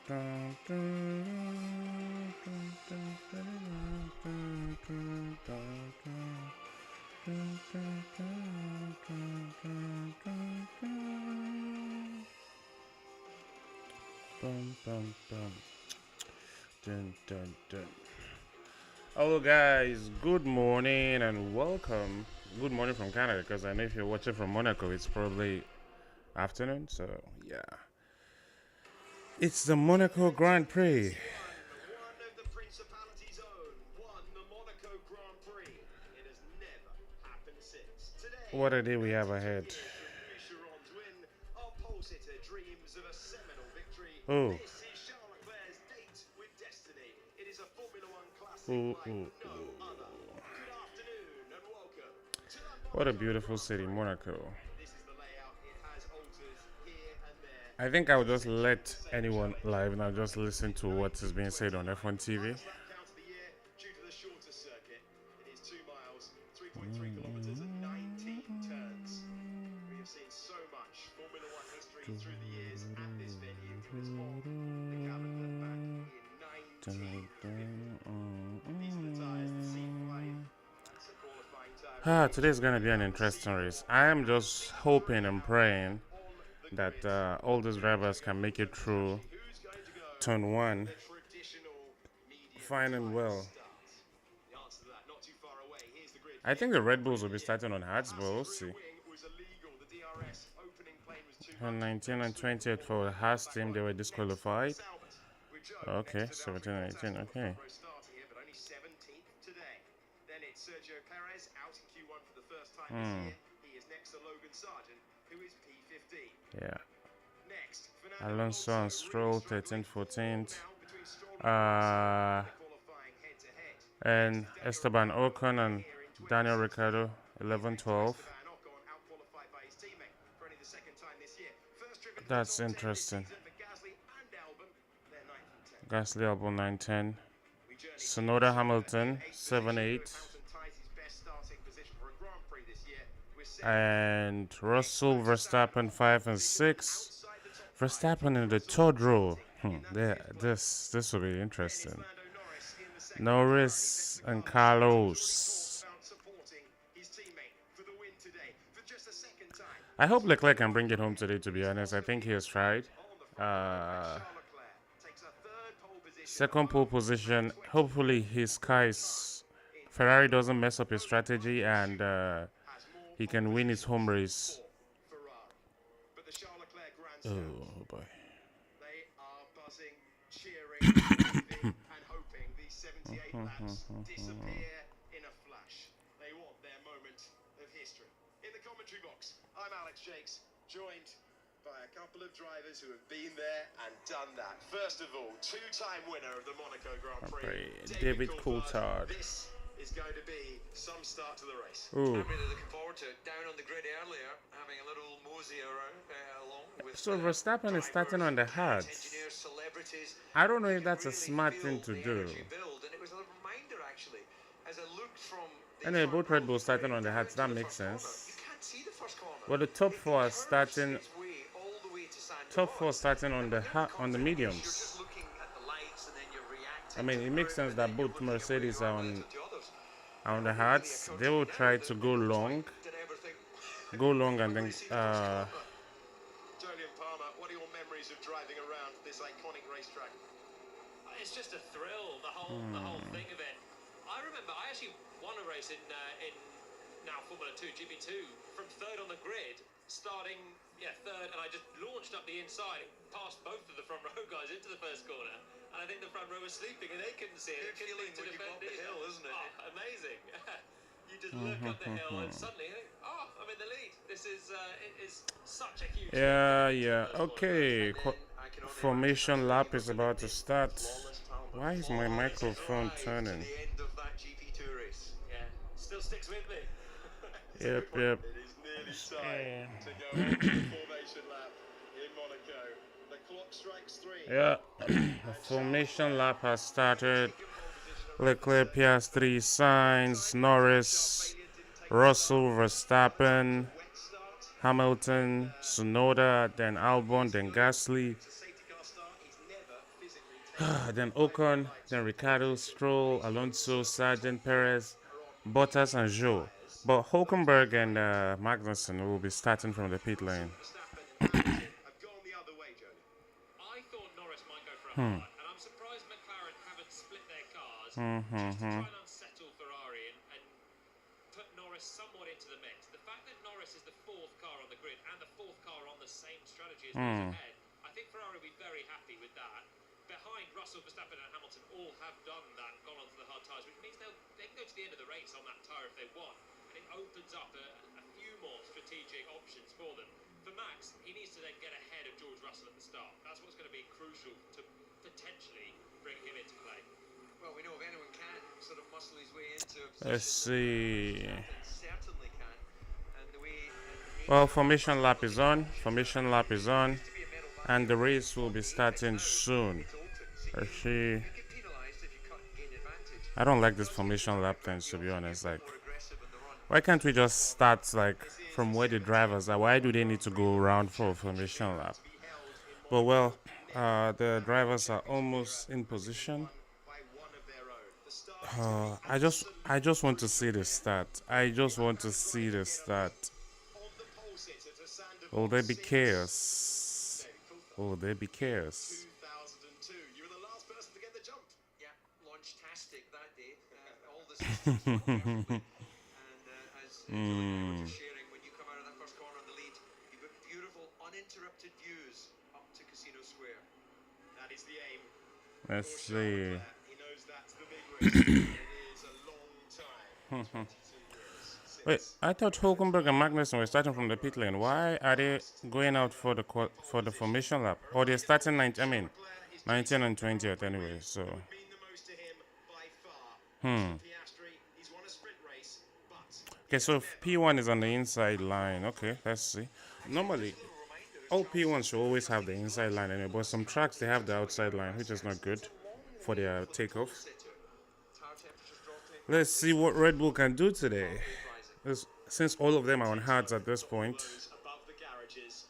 Hello, guys. Good morning and welcome. Good morning from Canada, because I know if you're watching from Monaco, it's probably afternoon. So, yeah. It's the Monaco Grand Prix. One of the Principality's own won the Monaco Grand Prix. It has never happened since. Today, What a day we have 92 ahead. years from Boucheron's win, our pole sitter dreams of a seminal victory. Oh, This is Charles Leclerc's date with destiny. It is a Formula One classic oh, like oh, no oh. other. Good afternoon and welcome to the What a Monaco beautiful Grand city, Prix. Monaco. This is the layout. It has altars here and there. I think I would just Essentially let the same anyone challenge. live and I'll just listen to what is being said on F1 TV. Hardest lap count of the year due to the shorter circuit. It is 2 miles, 3.3 kilometers, and 19 turns. We have seen so much Formula One history through the years at this venue. It was on the calendar back in 1950. These are the tyres that see flying. That's a qualifying tyre. Today's gonna be an interesting race. I am just hoping and praying that all these drivers can make it through Who's going to go turn one, the traditional medium fine and tyre well. start? The answer to that, not too far away. Here's the grid. I think the Red Bulls will be starting on hards, but we'll Passage see. rear wing was illegal. The DRS opening plane was too On much. 19 and 20th for the Haas team, they were disqualified. Okay, 17 and 18, okay. Here, but only 17th today. Then it's Sergio Perez out in Q1 for the first time this year. He is next to Logan Sargent, who is P15. Yeah. Next, Alonso and Stroll, 13th, 14th. And Esteban Ocon and Daniel Ricciardo, 11, 12. That's interesting. Gasly, Albon, 9, 10. Sonoda, Hamilton, 7, 8. And Russell, Verstappen, 5 and 6. Verstappen in the third row. This will be interesting. Norris and Carlos. I hope Leclerc can bring it home today, to be honest. I think he has tried. Second pole position. Hopefully his Ferrari doesn't mess up his strategy and he can win his home race. Oh boy. They are buzzing, cheering, waving, and hoping these 78 laps disappear in a flash. They want their moment of history. In the commentary box, I'm Alex Jakes, joined by a couple of drivers who have been there and done that. First of all, two-time winner of the Monaco Grand Prix, David Coulthard. This is going to be some start to the race. Ooh. I'm really looking forward to it. Down on the grid earlier, having a little mosey around along with. So Verstappen is starting on the hards. Engineers, celebrities. I don't know if that's a smart thing to do. Build, and it was a reminder actually, as I looked from. Anyway, both Red Bulls starting on the hards. That makes sense. You can't see the first corner. Well, the top four are starting. Its way all the way to Top four starting on the mediums. You're just looking at the lights and then you're reacting. I mean, it makes sense that both Mercedes are on the the hards. They will try to go long, and then Julian Palmer, what are your memories of driving around this iconic racetrack? It's just a thrill, the whole thing of it. I remember I actually won a race in now Formula 2 GP2 from third on the grid, starting third, and I just launched up the inside, past both of the front row guys into the first corner, and I think the front row was sleeping and they couldn't see it. Good feeling when you go up the hill, isn't it? Oh, amazing. You just look up the hill and suddenly, I'm in the lead. This is it is such a huge yeah. Okay, formation lap is about to start. Why is my microphone turning? The end of that GP2 race. Yeah, still sticks with me. Yep. It is nearly time to go on to the formation lap in Monaco. The clock strikes 3. Yeah, the formation lap has started. Leclerc, Piastri, Sainz, Norris, Russell, Verstappen, Hamilton, Tsunoda, then Albon, then Gasly, Then Ocon, then Ricardo, Stroll, Alonso, Sargent, Perez, Bottas, and Zhou. But Hulkenberg and Magnussen will be starting from the pit lane. Verstappen and Hamilton have gone the other way, Jonah. I thought Norris might go for a hard, and I'm surprised McLaren haven't split their cars just to try and unsettle Ferrari and put Norris somewhat into the mix. The fact that Norris is the fourth car on the grid and the fourth car on the same strategy as who's ahead, I think Ferrari will be very happy with that. Behind Russell, Verstappen and Hamilton all have done that, gone onto the hard tyres, which means they can go to the end of the race on that tyre if they want. And it opens up a few more strategic options for them. For Max, he needs to then get ahead of George Russell at the start. That's what's going to be crucial to potentially bring him into play. Well, we know if anyone can sort of muscle his way into a position, Let's see. certainly can. And the way Well, formation lap is on. Formation lap is on. And the race will be starting soon. Let's see. get penalised if you gain advantage. I don't like this formation lap things, to be honest. Like, More aggressive in the run. why can't we just start like from where the drivers are? Why do they need to go around for a formation lap? But well, the drivers are almost in position. By one of their own. The start I just want to see the start. I just want to see the start. on the pole sitter to Sander Will there be Voss chaos? Will there be 2002. chaos? You were the last person to get the jump. Yeah, launch-tastic that day. All the systems worked perfectly. And as Jonathan was sharing, when you come out of that first corner on the lead, you've got beautiful, uninterrupted views up to Casino Square. That is the aim. Let's For see. Charles Leclerc, he knows that's the big race. It is a long time. 22 years Wait, since. I thought Hulkenberg and Magnussen were starting from the pit lane. Why are they going out for the formation lap? Or they're starting 19 and 20th anyway. So Mean the most to him by far. Piastri, he's won a sprint race, but okay, so if P1 is on the inside line. Okay, let's see. Normally, all P1s should always have the inside line anyway, but some tracks they have the outside line, which is not good for their takeoff. Let's see what Red Bull can do today. Since all of them are on hards at this point. those above the garages.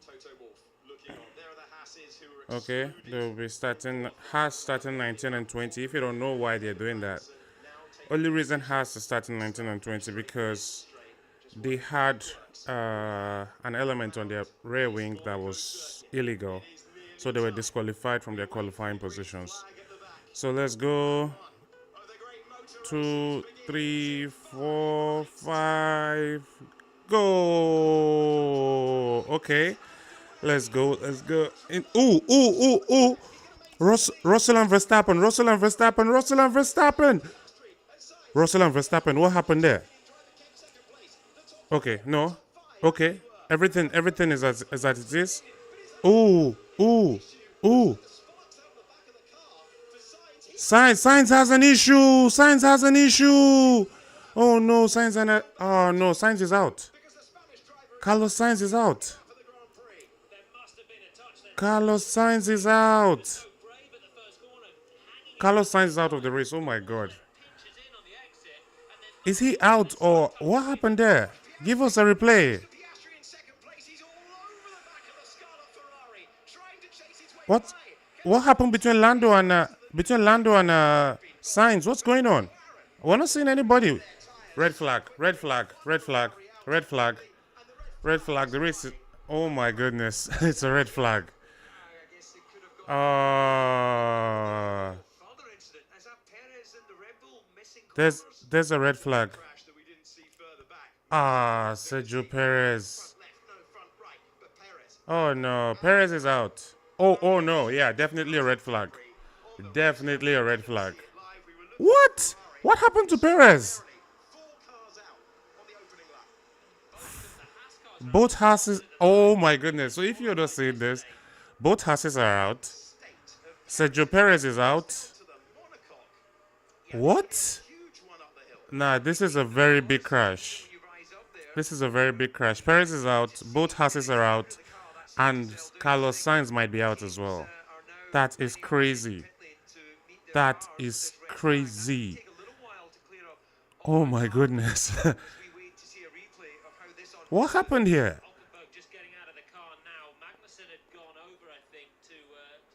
Toto Wolff looking on. There are the Hasses who are Okay, they'll be starting 19 and 20. If you don't know why they're doing that, only reason Haas is starting 19 and 20 because they had an element on their rear wing that was illegal, so they were disqualified from their qualifying positions. So let's go. 2, 3, 4, 5. Go. Okay. Let's go. Let's go. Ooh. Russell and Verstappen. What happened there? Okay, no. Okay. Everything is as it is. Ooh. Sainz has an issue. Oh no, Sainz is out. Carlos Sainz is out. Carlos Sainz is out. Carlos Sainz is out of the race. Oh my God. Is he out or what happened there? Give us a replay. Piastri in second place. He's all over the back of the Scarlet Ferrari, trying to chase his way What happened between Lando and Sainz? What's going on? We're not seeing anybody. Red flag. The race is, oh my goodness. It's a red flag. I guess it could have gone further incident. Is that Perez and the Red Bull missing corners? There's a red flag. crash that we didn't see further back. Sergio Perez. Left, no front right, but Perez. Oh no, Perez is out. Oh no, yeah, definitely a red flag. Definitely a red flag. Live, we were looking What? What happened to Perez? 4 cars out on the opening lap. Both Hasses. Oh my goodness. So if you're not seeing this, both Hasses are out. Sergio Perez is out. To the monocoque. What? Huge one up the hill. Nah, this is a very big crash. You rise up there. This is a very big crash. Perez is out. Both Hasses are out. And Carlos Sainz might be out as well. That is crazy. That is crazy. Take a little while to clear up. Oh my goodness. We wait to see a replay of how this What happened here? Hulkenberg just getting out of the car now. Magnussen had gone over, I think, to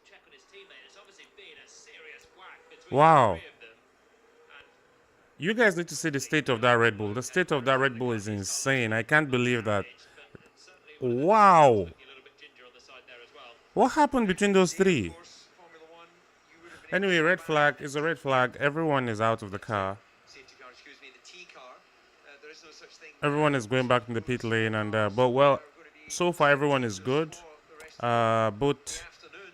check on his teammate. It's obviously been a serious whack between Wow. the three of them. And You guys need to see the state of that Red Bull. The state of that Red Bull is insane. I can't believe that. but certainly one of the Wow. looking a little bit ginger on the side there as well. What happened between those three? Of course, Formula One, you would have been Anyway, able to red go flag back is a red flag. Everyone is out of the car. safety car, excuse me, the T car. There is no such thing. Everyone is going back in the pit lane, and but well, so far everyone is good. But Afternoon.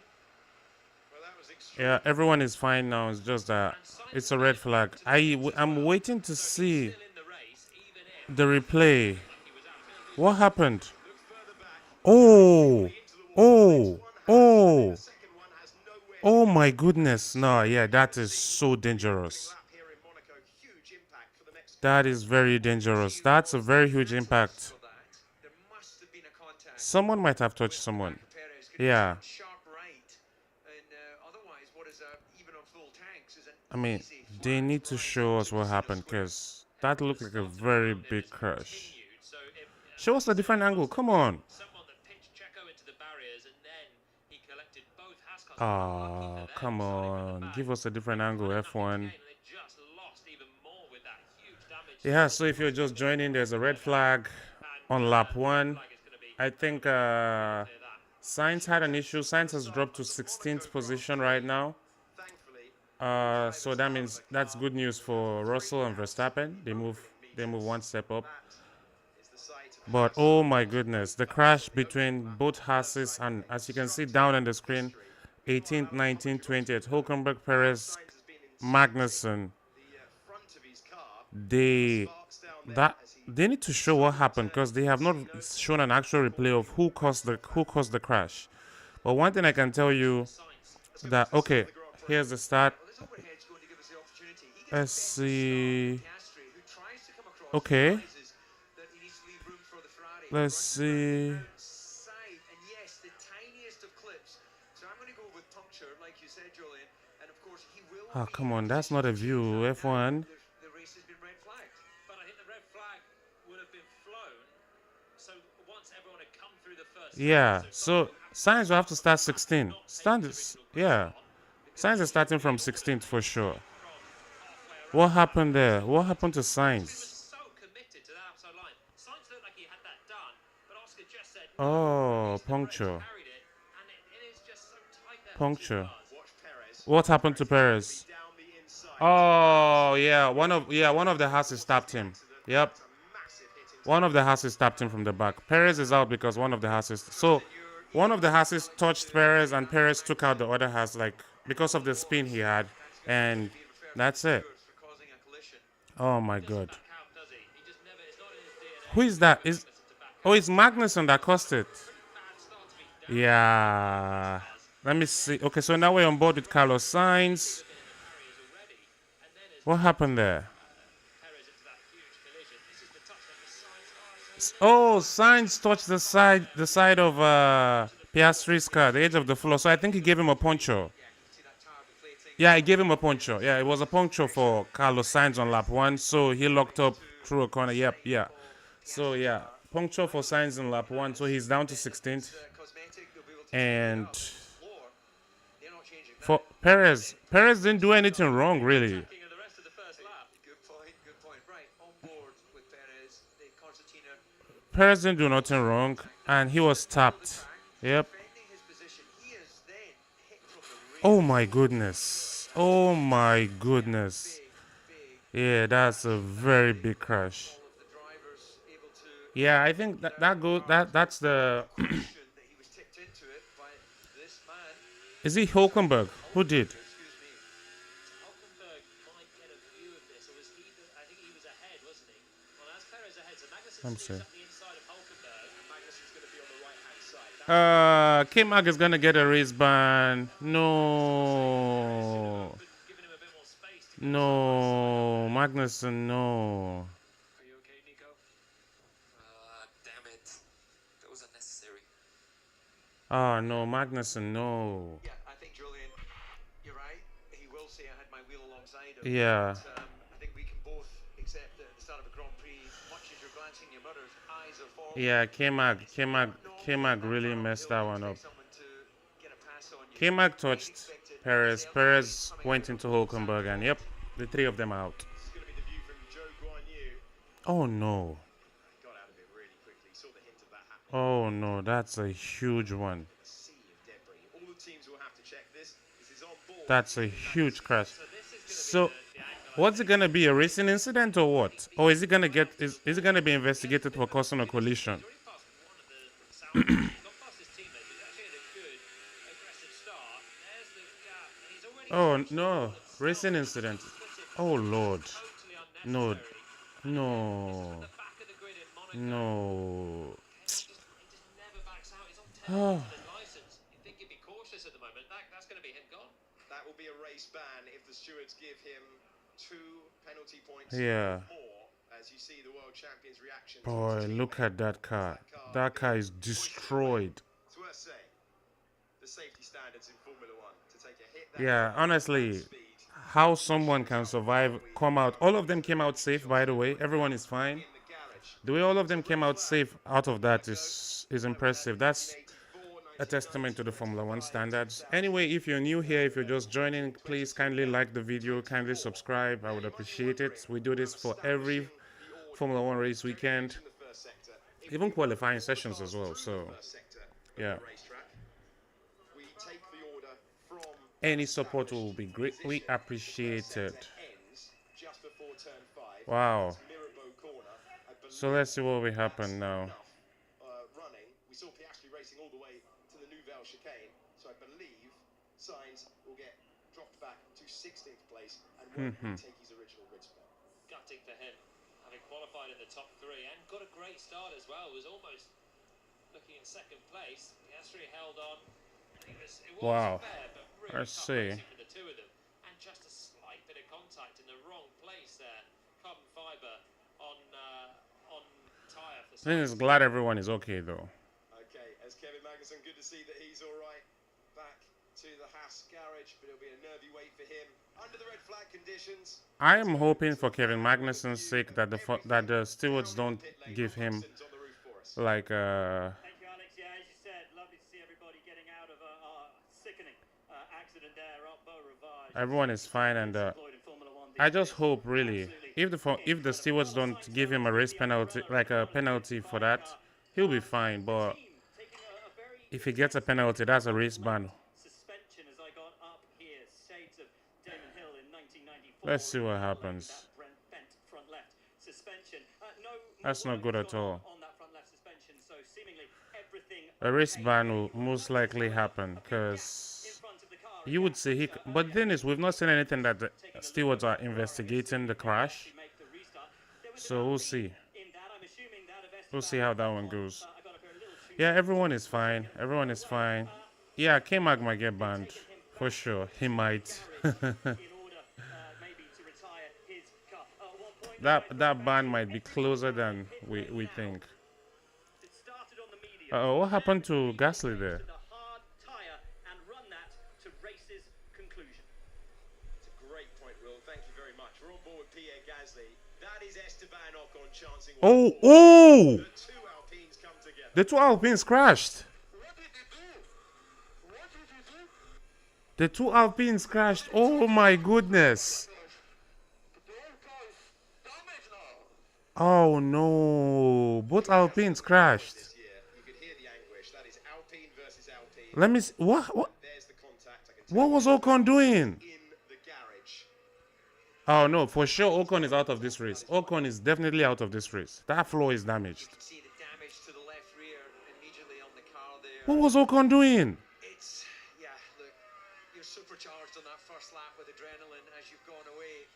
Well, that was extreme. yeah, everyone is fine now. It's just that it's a red flag. I'm waiting to see Still in the race, even if the replay. he was absolutely What happened? Look further back. Oh, Into the wall. oh, The oh, second one has nowhere oh my goodness! No, yeah, that is so dangerous. lap here in Monaco. Huge impact for the next. That is very dangerous. That's a very huge impact. For that, there must have been a contact. Someone might have touched someone. Perez could Yeah. have sharp right, and otherwise, what is even on full tanks is an I mean, easy they flat need to right show us into what the happened square. because that looked like a very big crash. continued. So if, Show us a different angle. Come on. someone that pitched Checo into the barriers and then he collected both Haas cars. Oh, come on. Give us a different angle, F1. They just lost even more with that huge damage. Yeah, so if you're just joining, there's a red flag on lap 1. Flag is going to be I think clear that. Sainz had an issue. Sainz has dropped to 16th position right now. Thankfully, So that means that's good news for Russell and Verstappen. They move one step up. is the site of But oh my goodness, the crash between both Haas's and as you can see down on the screen, 18th, 19th, 20th, Hulkenberg, Perez, Sainz has been in Magnussen. the front of his car. They Sparks down there that as he they need to show what happened because they have not shown an actual replay of who caused the crash. But one thing I can tell you that okay, here's the start. Well, this overhead's going to give us the opportunity. He gets Let's a see. Piastri, who tries to come across, Okay. realizes that he needs to leave room for the Ferrari. Let's Runs see. outside, and yes, the tiniest of clips. So I'm going to go with puncture, like you said, Julian. And of course, he will. Oh be come in on, that's not a view. F1. The race has been red flagged. But I think the red flag would have been flown. So once everyone had come through the first. Yeah. So Sainz will have to start 16. Yeah. Sainz is starting from 16th for sure. What happened there? What happened to He Sainz? was so committed to that outside line. Sainz looked like he had that done, but Oscar just said. Oh, puncture. Carried it, and it is just so tight there. Puncture. watch Perez What happened to Perez? down the inside. Oh yeah, one of the Haas stopped him. Yep. It's a massive hit into One of the Haas stopped him from the back. Perez is out because one of the Haas so one of the Haas touched Perez and Perez took out the other Haas like because of the spin he had, and that's it. For causing a collision. Oh my god. Back out, does he? He just never. It's not in his DNA. Who is that? Is oh it's Magnussen that caused it. Bad start to be down Yeah. Let me see. Okay, so now we're on board with Carlos Sainz. barriers already, and then as What happened there? Perez into that huge collision, this is the touch that the Sainz. Oh, Sainz touched the side of Piastri's car, the edge of the floor. So I think he gave him a poncho. See that tire deflating. Yeah, he gave him a poncho. Yeah, it was a poncho for Carlos Sainz on lap 1. So he locked up through a corner. Yep, yeah. So yeah, poncho for Sainz on lap 1. So he's down to 16th. Cosmetic, they'll be able to And floor. They're not changing that. for Perez didn't do anything wrong, really. King of the rest of the first lap. Good point, good point. Right, on board with Perez, the concertina Perez didn't do nothing wrong, and he was tapped. Yep. defending his position. He is then hit from the rear. Oh my goodness. Oh my goodness. Big Yeah, that's a very big crash. all of the drivers able to Yeah, I think that's the question that he was tipped into it by this man. is it Hulkenberg? Who did? Excuse me. Hulkenberg might get a view of this, or was he? I think he was ahead, wasn't he? Well, as Perez ahead, so Magnussen I'm sneaks sorry. up the inside of Hulkenberg, and Magnussen's going to be on the right-hand side. K-Mag is gonna get a race ban. No. Giving him a bit more space to No. Magnussen, no. Are you okay, Nico? Damn it. That was unnecessary. Oh no, Magnussen, no. Yeah, I think Julian, you're right. He will say I had my wheel alongside him. Yeah. But, I think we can both accept that at the start of a Grand Prix, much as you're glancing, your mother's eyes are forward. Yeah, K-Mag really messed that one up. Someone to get a pass on you. K-Mag touched Perez went into Hulkenberg, and yep, the three of them out. This is going to be the view from Joe Guan Yu. Oh no. Got out of it really quickly. Saw the hint of that happening. Oh no, that's a huge one. A sea of debris. All the teams will have to check this. This is on board. That's a huge crash. So this is So, what's it gonna be? A racing incident or what? Or is it gonna get? Is it gonna be investigated for causing a collision? already past one of the sound. He's gone past his teammate. He's actually had a good, aggressive start. There's the gap, and he's already. Oh no, racing incident. Oh lord, Totally no, unnecessary. no, The back of the grid in Monaco. no. He just never backs out. He's on 10 minutes license. You think he'd be cautious at the moment? That's going to be him gone. That will be a race ban if the stewards give him 2 penalty points Yeah. more. As you see the world champions' reaction. Boy, look at that car. That car is destroyed. It's worth saying. The safety standards in Formula One to take a hit. That Yeah, honestly, how someone can survive, come out. All of them came out safe, by the way. Everyone is fine. in the garage. The way all of them came out safe out of that is impressive. That's a testament to the Formula One standards. Anyway, if you're new here, if you're just joining, please kindly like the video, kindly subscribe. I would appreciate it. We do this for every Formula One race weekend, In the first sector. even qualifying sessions as well. So, First sector of yeah, the racetrack. We take the order from any support will be greatly appreciated. ends just before turn 5. Wow. Mirabeau corner. I believe So let's see what will happen now. enough, running. We saw Piastri racing all the way to the Nouvelle chicane, so I believe Sainz will get dropped back to 16th place and won't take his original grid spot. Gutting for him, having qualified in the top 3 and got a great start as well. Was almost looking in second place. Piastri held on. It was Wow. fair, but really Let's tough see. racing for the two of them. And just a slight bit of contact in the wrong place there. Carbon fibre on tyre for I think it's glad everyone is okay though. Okay, as Kevin Magnussen, good to see that he's all right. Back to the Haas garage, but it'll be a nervy wait for him under the red flag conditions. I am hoping for Kevin Magnussen's sake that the stewards don't give him Magnussen's on the roof for us. like Thank you, Alex. Yeah, as you said, lovely to see everybody getting out of a sickening accident there up Beau Rivage. everyone is fine, and Employed in Formula One I these just days. hope really if the stewards don't give him a race penalty, like a penalty for that, he'll be fine. But Taking a very if he gets a penalty, that's a race ban. suspension as I got up here. Shades of Damon Hill in 1994. Let's see what happens. That bent front left suspension. No That's not good at all. on that front left suspension. So seemingly everything A race ban will most likely happen because in front of the car. you would say he. But the thing is, we've not seen anything that the stewards are investigating the crash. Make the restart. There was So we'll see. in that. I'm assuming that of We'll see how that one goes. I got up here a little too Yeah, everyone is fine. Everyone is fine. Yeah, K-Mag might get banned. For sure. He might. in order maybe to retire his car. At one point, that ban might be closer than we think. it started on the medium. What happened to Gasly there? To the hard tire and run that to race's conclusion. It's a great point, Will. Thank you very much. We're on board with Pierre Gasly. That is Esteban Ocon chancing. Oh, oh! The two Alpines come together. The two Alpines crashed. The two Alpines crashed. Oh my goodness. Oh no. Both Alpines crashed. This year, you could hear the anguish. That is Alpine versus Alpine. Let me see. What There's the contact. I can tell was Ocon doing? in the garage. Oh no, for sure Ocon is out of this race. Ocon is definitely out of this race. That floor is damaged. See the damage to the left rear immediately on the car there. What was Ocon doing? It's, yeah, look, you're supercharged on that first lap with adrenaline as you've gone away.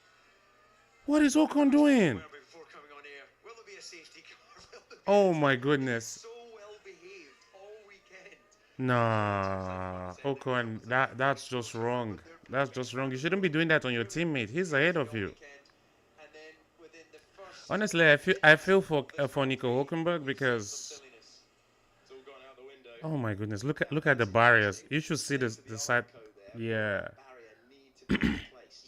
What is Ocon doing? Well, before coming on air, will there be a safety car? Will there be Oh my goodness. so well behaved all weekend? Nah, Ocon, that's just wrong. That's just wrong. You shouldn't be doing that on your teammate. He's ahead of you. And then within the first Honestly, I feel for Nico Hulkenberg because silliness. It's all gone out the window. oh my goodness, look at the barriers. You should see the side. Yeah, Barrier need to be replaced.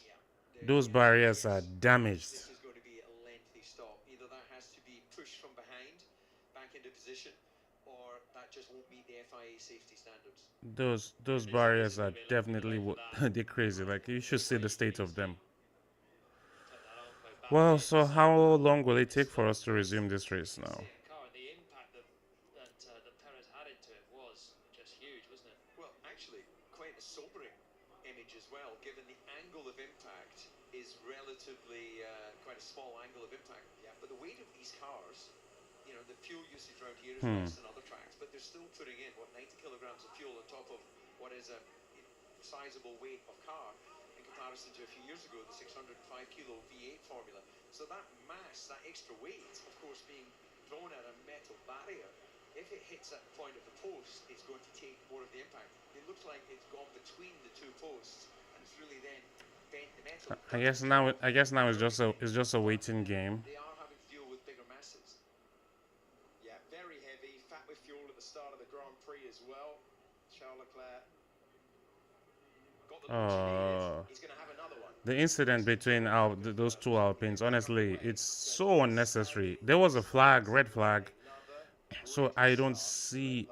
those barriers are damaged. This is going to be a lengthy stop. Either that has to be pushed from behind back into position, or that just won't meet the FIA safety standards. those barriers are definitely they're crazy. Like you should see the state of them. Take that Armco back Well, in. so So how long will it take for slowly us to resume this race see now? it. Car and the impact that Perez had into it was just huge, wasn't it? Well, actually, quite a sobering image as well, given the angle of impact is relatively quite a small angle of impact. Yeah. But the weight of these cars, you know, the fuel usage around here is less than other tracks, but they're still putting in, what, 90 kilograms of fuel on top of what is a sizable weight of car in comparison to a few years ago, the 605 kilo V8 formula. So that mass, that extra weight, of course, being thrown at a metal barrier, if it hits that point of the post, it's going to take more of the impact. It looks like it's gone between the two posts, and it's really then bent the metal. I guess now it's just a waiting game. They are having to deal with bigger masses. Yeah, very heavy, fat with fuel at the start of the Grand Prix as well. Charles Leclerc got the launch he needed. He's going to have another one. The incident between those two Alpines, honestly, it's so unnecessary. There was a flag, red flag, so I don't see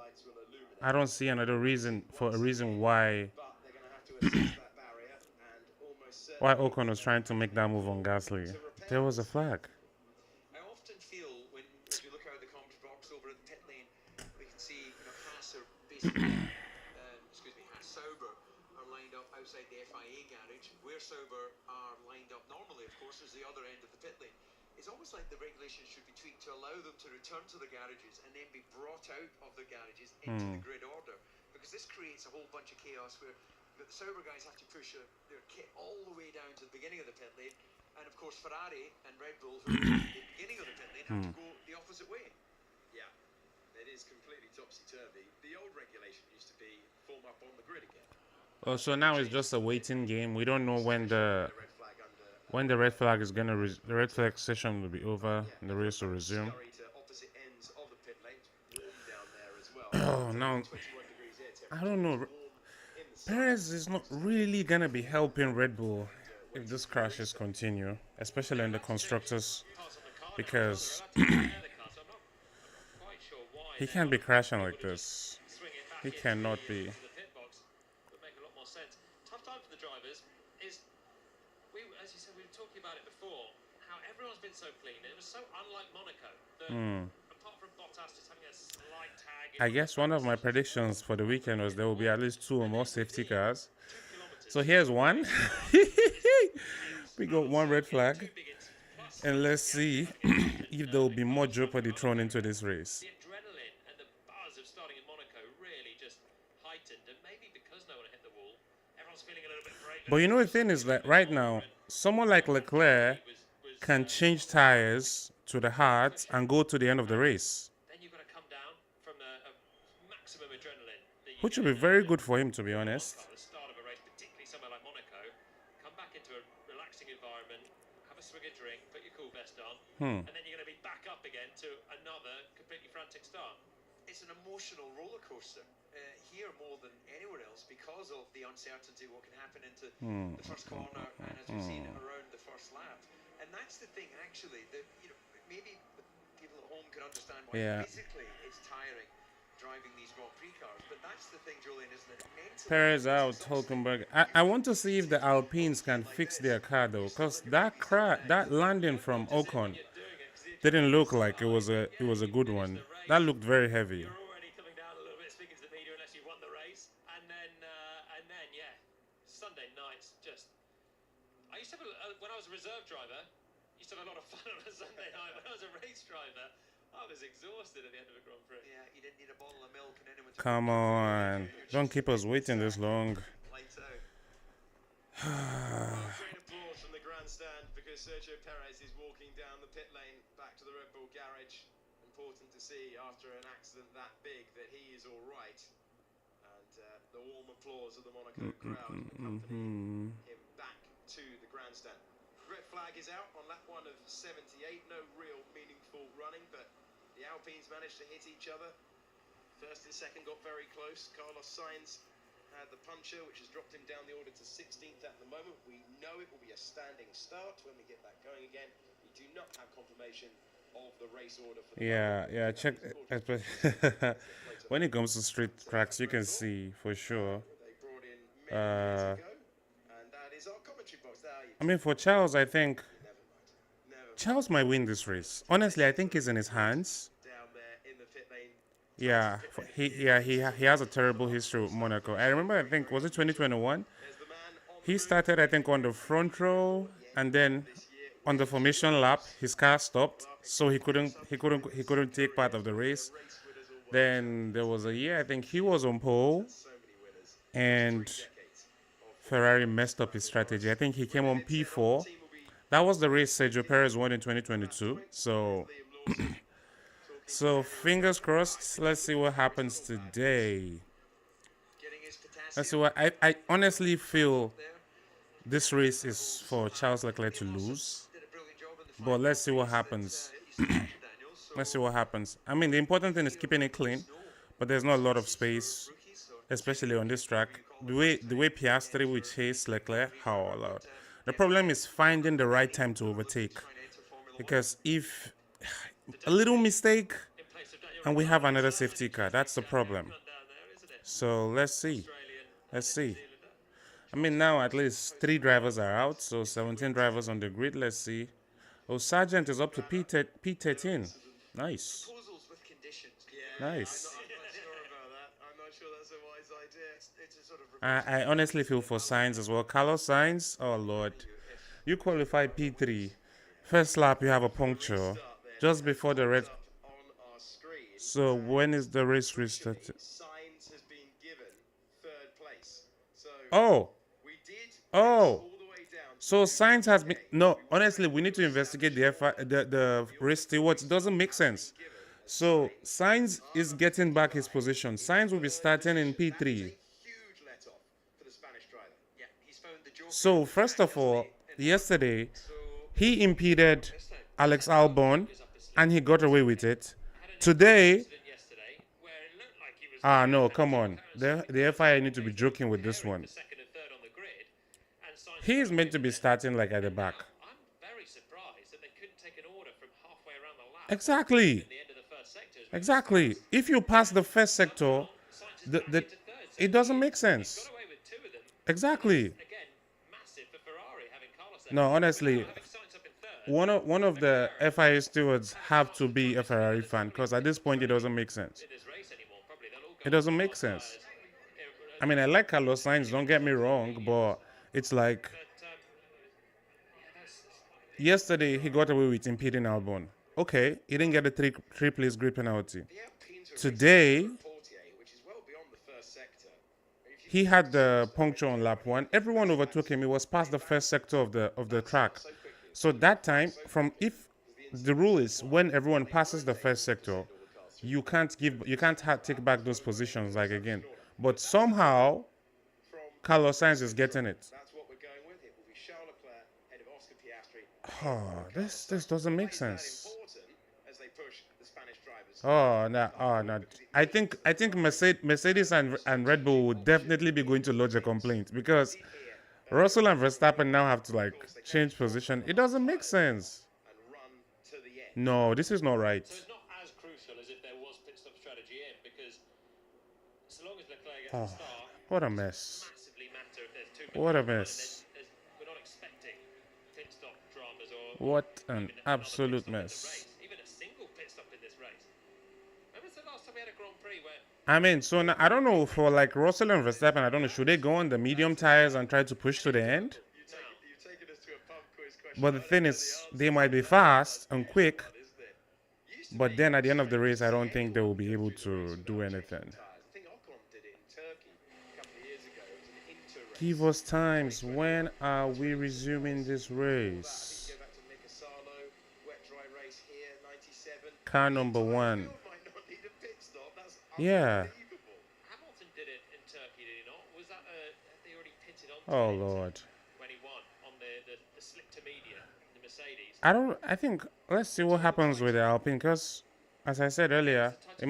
another reason why But they're going to have to assess that barrier and almost why certainly Ocon was trying to make that move on Gasly. to repair There was a it. flag. I often feel when, as we look out the comms box over at the pit lane, we can see, you know, Haas are basically, Haas Sauber are lined up outside the FIA garage, where Sauber are lined up normally, of course, is the other end of the pit lane. It's almost like the regulations should be tweaked to allow them to return to the garages and then be brought out of the garages into the grid order, because this creates a whole bunch of chaos where the Sauber guys have to push their kit all the way down to the beginning of the pit lane, and of course Ferrari and Red Bull, who are at the beginning of the pit lane, have to go the opposite way. Yeah, it is completely topsy-turvy. The old regulation used to be form up on the grid again. Oh, so now it's just a waiting game. We don't know when the The red flag under red flag is gonna the red flag session will be over and the race will resume. scurry to opposite ends of the pit lane. Warm down there as well. Oh, now 21 degrees here, I don't know. warm in the sun. Perez is not really gonna be helping Red Bull if this crashes continue, especially in the constructors, Parts on the car now, because they'll have to repair the car, so I'm not quite sure why he they can't be haven't crashing been like able to just this. swing it back He into cannot be. into the pit box. Would make a lot more sense. Tough time for the drivers is, as you said, we were talking about it before, how everyone's been so clean. It was so unlike Monaco that apart from Bottas just having a slight tag. I guess one of my predictions for the weekend was there will be at least 2 or more safety cars. 2 kilometers. So here's one. We got one red flag, and let's see if there will be more jeopardy thrown into this race. The adrenaline and the buzz of starting in Monaco really just heightened, and maybe because no one hit the wall, everyone's feeling a little bit brave. But you know the thing is that right now, someone like Leclerc can change tires to the hard and go to the end of the race, Then you've got to come down from a maximum adrenaline that you which get would be in very good for him, to be honest. at the start of a race, particularly somewhere like Monaco. Come back into a relaxing environment, have a swig of drink, put your cool vest on, and then you're going to be back up again to another completely frantic start. It's an emotional roller coaster here more than anywhere else because of the uncertainty what can happen into the first corner and as we've seen around the first lap. And that's the thing actually that, you know, maybe people at home can understand why physically it's tiring driving these Grand Prix cars, but that's the thing, Julian, isn't it? Mentally, Perez it's out, exhausting. Hulkenberg. I want to see if the Alpines can fix their car though, because that landing from Ocon didn't look like it was a good one. That looked very heavy. You're already coming down a little bit, speaking to the media, unless you won the race, and then yeah, Sunday nights just. I used to have when I was a reserve driver, used to have a lot of fun on a Sunday night. When I was a race driver, I was exhausted at the end of a Grand Prix. Yeah, you didn't need a bottle of milk and anyone to Come on, don't keep us waiting this long. lights out. Great applause from the grandstand because Sergio Perez is walking down the pit lane back to the Red Bull garage. Important to see after an accident that big that he is all right. And the warm applause of the Monaco crowd accompanying him back to the grandstand. Red flag is out on lap 1 of 78. No real meaningful running, but the Alpines managed to hit each other. First and second got very close. Carlos Sainz had the puncher, which has dropped him down the order to 16th at the moment. We know it will be a standing start when we get that going again. We do not have confirmation of the race order for the Yeah. Check. When it comes to street tracks, you can see for sure. they brought in many years Uh, ago, and that is our commentary box. There you I mean, for Charles, I think never mind. Never Charles might win this race. Honestly, I think it's in his hands. down there in the pit lane. Yeah, he has a terrible history with Monaco. I remember, I think, was it 2021? There's the man on the He started, I think, on the front row, and then on the formation lap, his car stopped, so he couldn't take part of the race. Then there was a year, I think he was on pole, so many winners. and Decades of Ferrari messed up his strategy. I think he came on P4. team will be That was the race Sergio Perez won in 2022. So, Liam Lawson. so fingers crossed. Let's see what happens today. Getting his potassium Let's see what I honestly feel there. this race is for Charles Leclerc to lose. Did a brilliant job in the But let's see what happens. Let's see what happens. I mean, the important thing is keeping it clean, but there's not a lot of space, especially on this track. The way Piastri will chase Leclerc, how Lord. The problem is finding the right time to overtake, because if a little mistake and we have another safety car, that's the problem. So let's see. Let's see. I mean, now at least 3 drivers are out, so 17 drivers on the grid. Let's see. Oh, Sargent is up to P13. Nice. Proposals with conditions. Nice. I'm not sure about that. I'm not sure that's a wise idea. It's a sort of I honestly feel for Sainz as well. Carlos Sainz, oh Lord. You qualify P3. First lap, you have a puncture just before the red. on our screen. So when is the race restarted? Signs has been given third place. So Oh, we did oh. all the way down. So Sainz has been. No, honestly, we need to investigate the race stewards. It doesn't make sense. So Sainz is getting back his position. Sainz will be starting in P3. Huge let off for the Spanish driver. yeah, he's found the joker. So first of all, yesterday he impeded Alex Albon, and he got away with it. Today, yesterday where it looked like he was no, come on. The FIA need to be joking with this one. second and third on the grid, and Sainz He is meant to be starting like at the back. I'm very surprised that they couldn't take an order from halfway around the lap Exactly. at the end of the first sector. As we Exactly. If you pass the first sector, it doesn't make sense. got away with 2 of them. Exactly. Again, massive for Ferrari having Carlos there. No, honestly, Having Sainz up in third. one of the FIA stewards have to be a Ferrari fan, because at this point it doesn't make sense. In this race anymore, probably they'll all go It doesn't make sense. I mean, I like Carlos Sainz, don't get me wrong, but it's like yesterday he got away with impeding Albon. Okay, he didn't get a three place grid penalty. The Alpines are Today, Portier, which is well beyond the first sector. If you he had the puncture on lap 1. Everyone overtook him. He was past the first sector of the track. So that time, if the rule is when everyone passes the first sector, you can't take back those positions like again. But somehow, Carlos Sainz is getting it. that's what we're going with. It will be Charles Leclerc ahead of Oscar Piastri. Oh, this doesn't make sense. Important as they push the Spanish drivers. No. I think Mercedes and Red Bull would definitely be going to lodge a complaint, because Russell and Verstappen now have to like change position. It doesn't make sense. And run to the end. No, this is not right. So it's not as crucial as if there was pit stop strategy in, because so long as Leclerc gets the start, What a mess. massively matter if there's 2 What a minutes to run, mess. and then we're not expecting pit stop dramas or What even an another pit absolute stop in the mess. race. Even a single pit stop in this race. When was the last time we had a Grand Prix where I mean, so now, I don't know, for like Russell and Verstappen, I don't know, should they go on the medium tires and try to push to the end? You've taken us to a pub quiz question. But the thing is, they might be fast and quick, Isn't it? but then at the end of the race, I don't think they will be able to do anything. I think Ocon did it in Turkey a couple of years ago. It was an inter-race. Give us times. When are we resuming this race? Go back to Mikasalo, wet dry race here, 97. Car number 1. Might not need a pit stop. That's Yeah. unbelievable. Hamilton did it in Turkey, did he not? Was that they already pitted on Oh Lord. when he won on the slip to media, the Mercedes? I think let's see what happens with the Alpine, because as I said earlier, it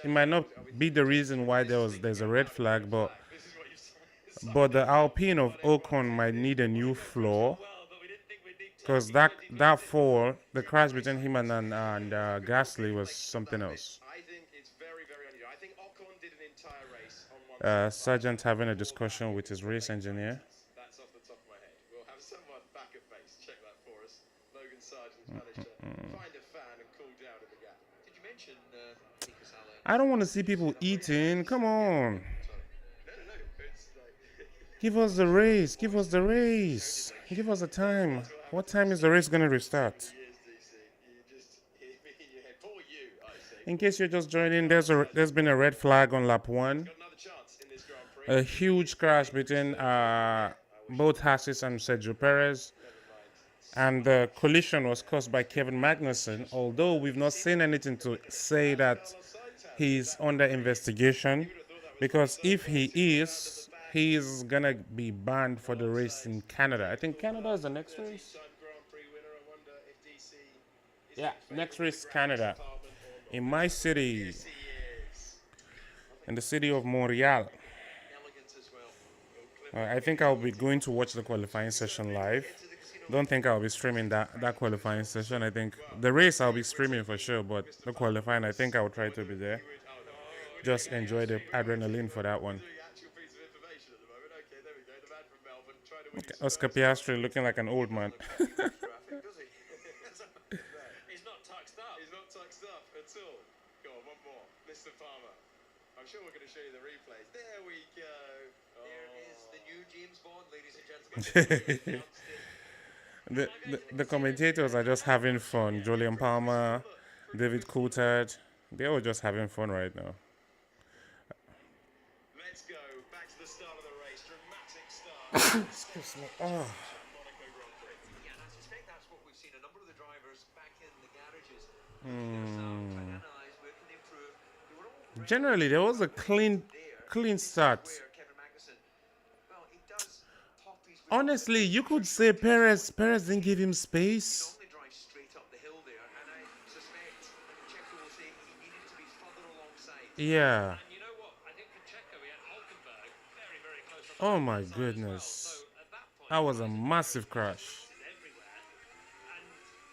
might not be the reason why there's a red flag, but This is what you say. the Alpine of Ocon might need a new floor. Well, but we didn't think we'd need because that fall, the crash between him and Gasly was something else. I think it's very, very unusual. I think Ocon did an entire race on one Sergeant having a discussion with his race engineer. That's off the top of my head. We'll have someone back at base check that for us. Logan Sargent managed to find a fan and cool down in the gap. Did you mention Nico Sala? I don't want to see people eating. Come on. No. It's like Give us the race. Give us the race. Give us the time. What time is the race going to restart? years, DC. You just hit me in your head. Poor you, I say. In case you're just joining, there's been a red flag on lap 1. Got another chance in this Grand Prix. A huge crash between both Hassis and Sergio Perez. And the collision was caused by Kevin Magnussen, although we've not seen anything to say that he's under investigation. Because if he is, he's going to be banned for the race in Canada. I think Canada is the next race. Grand Prix winner. I wonder if DC is Yeah, next race Canada. In my city, he is. in the city of Montreal. Elegant as well. I think I'll be going to watch the qualifying session live. Don't think I'll be streaming that qualifying session. I think the race I'll be streaming for sure, but the qualifying, I think I'll try to be there. Just enjoy the adrenaline for that one. Actual piece of information at the moment. Okay, there we go. The man from Melbourne trying to win. Oscar Piastri looking like an old man. Graphic, does he? He's not tucked up. He's not tucked up at all. Go on, one more. Mr. Palmer. I'm sure we're going to show you the replays. There we go. There is the new James Bond, ladies and gentlemen. The commentators are just having fun. Julian Palmer, David Coulthard, they're all just having fun right now. Let's go back to the start of the race. Dramatic start. Excuse me. Oh. Monaco Grand Prix. Yeah, and I suspect that's what we've seen. A number of the drivers back in the garages. Trying to analyse where can they improve. They were all Generally, there was a clean start. where Kevin Magnussen, well, he does top his wheel. Honestly, you could say Perez didn't give him space. Normally drives straight up the hill there, and I suspect Checo will say he needed to be further alongside. Yeah. And you know what? I think for Checo, he had Hulkenberg very, very close on the Oh right my side as well. goodness. So at that point, That was a massive crash. is everywhere, and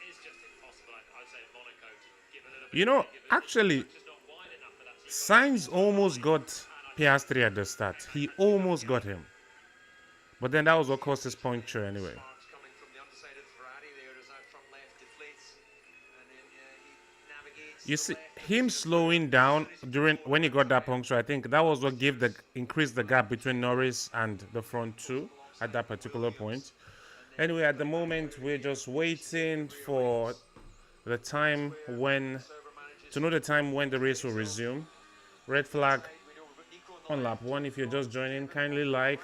it's just impossible. I'd say in Monaco to give a little bit. You know, give it- actually, it's just not wide enough for that. Sainz almost got Piastri at the start. He almost got him. But then that was what caused his puncture anyway. Sparks coming from the underside of the Ferrari there as that front left deflates, and then he navigates. You see, him slowing down when he got that puncture, I think that was what increased the gap between Norris and the front two at that particular point. Anyway, at the moment, we're just waiting for the time to know the time when the race will resume. Red flag on lap 1. If you're just joining, kindly like,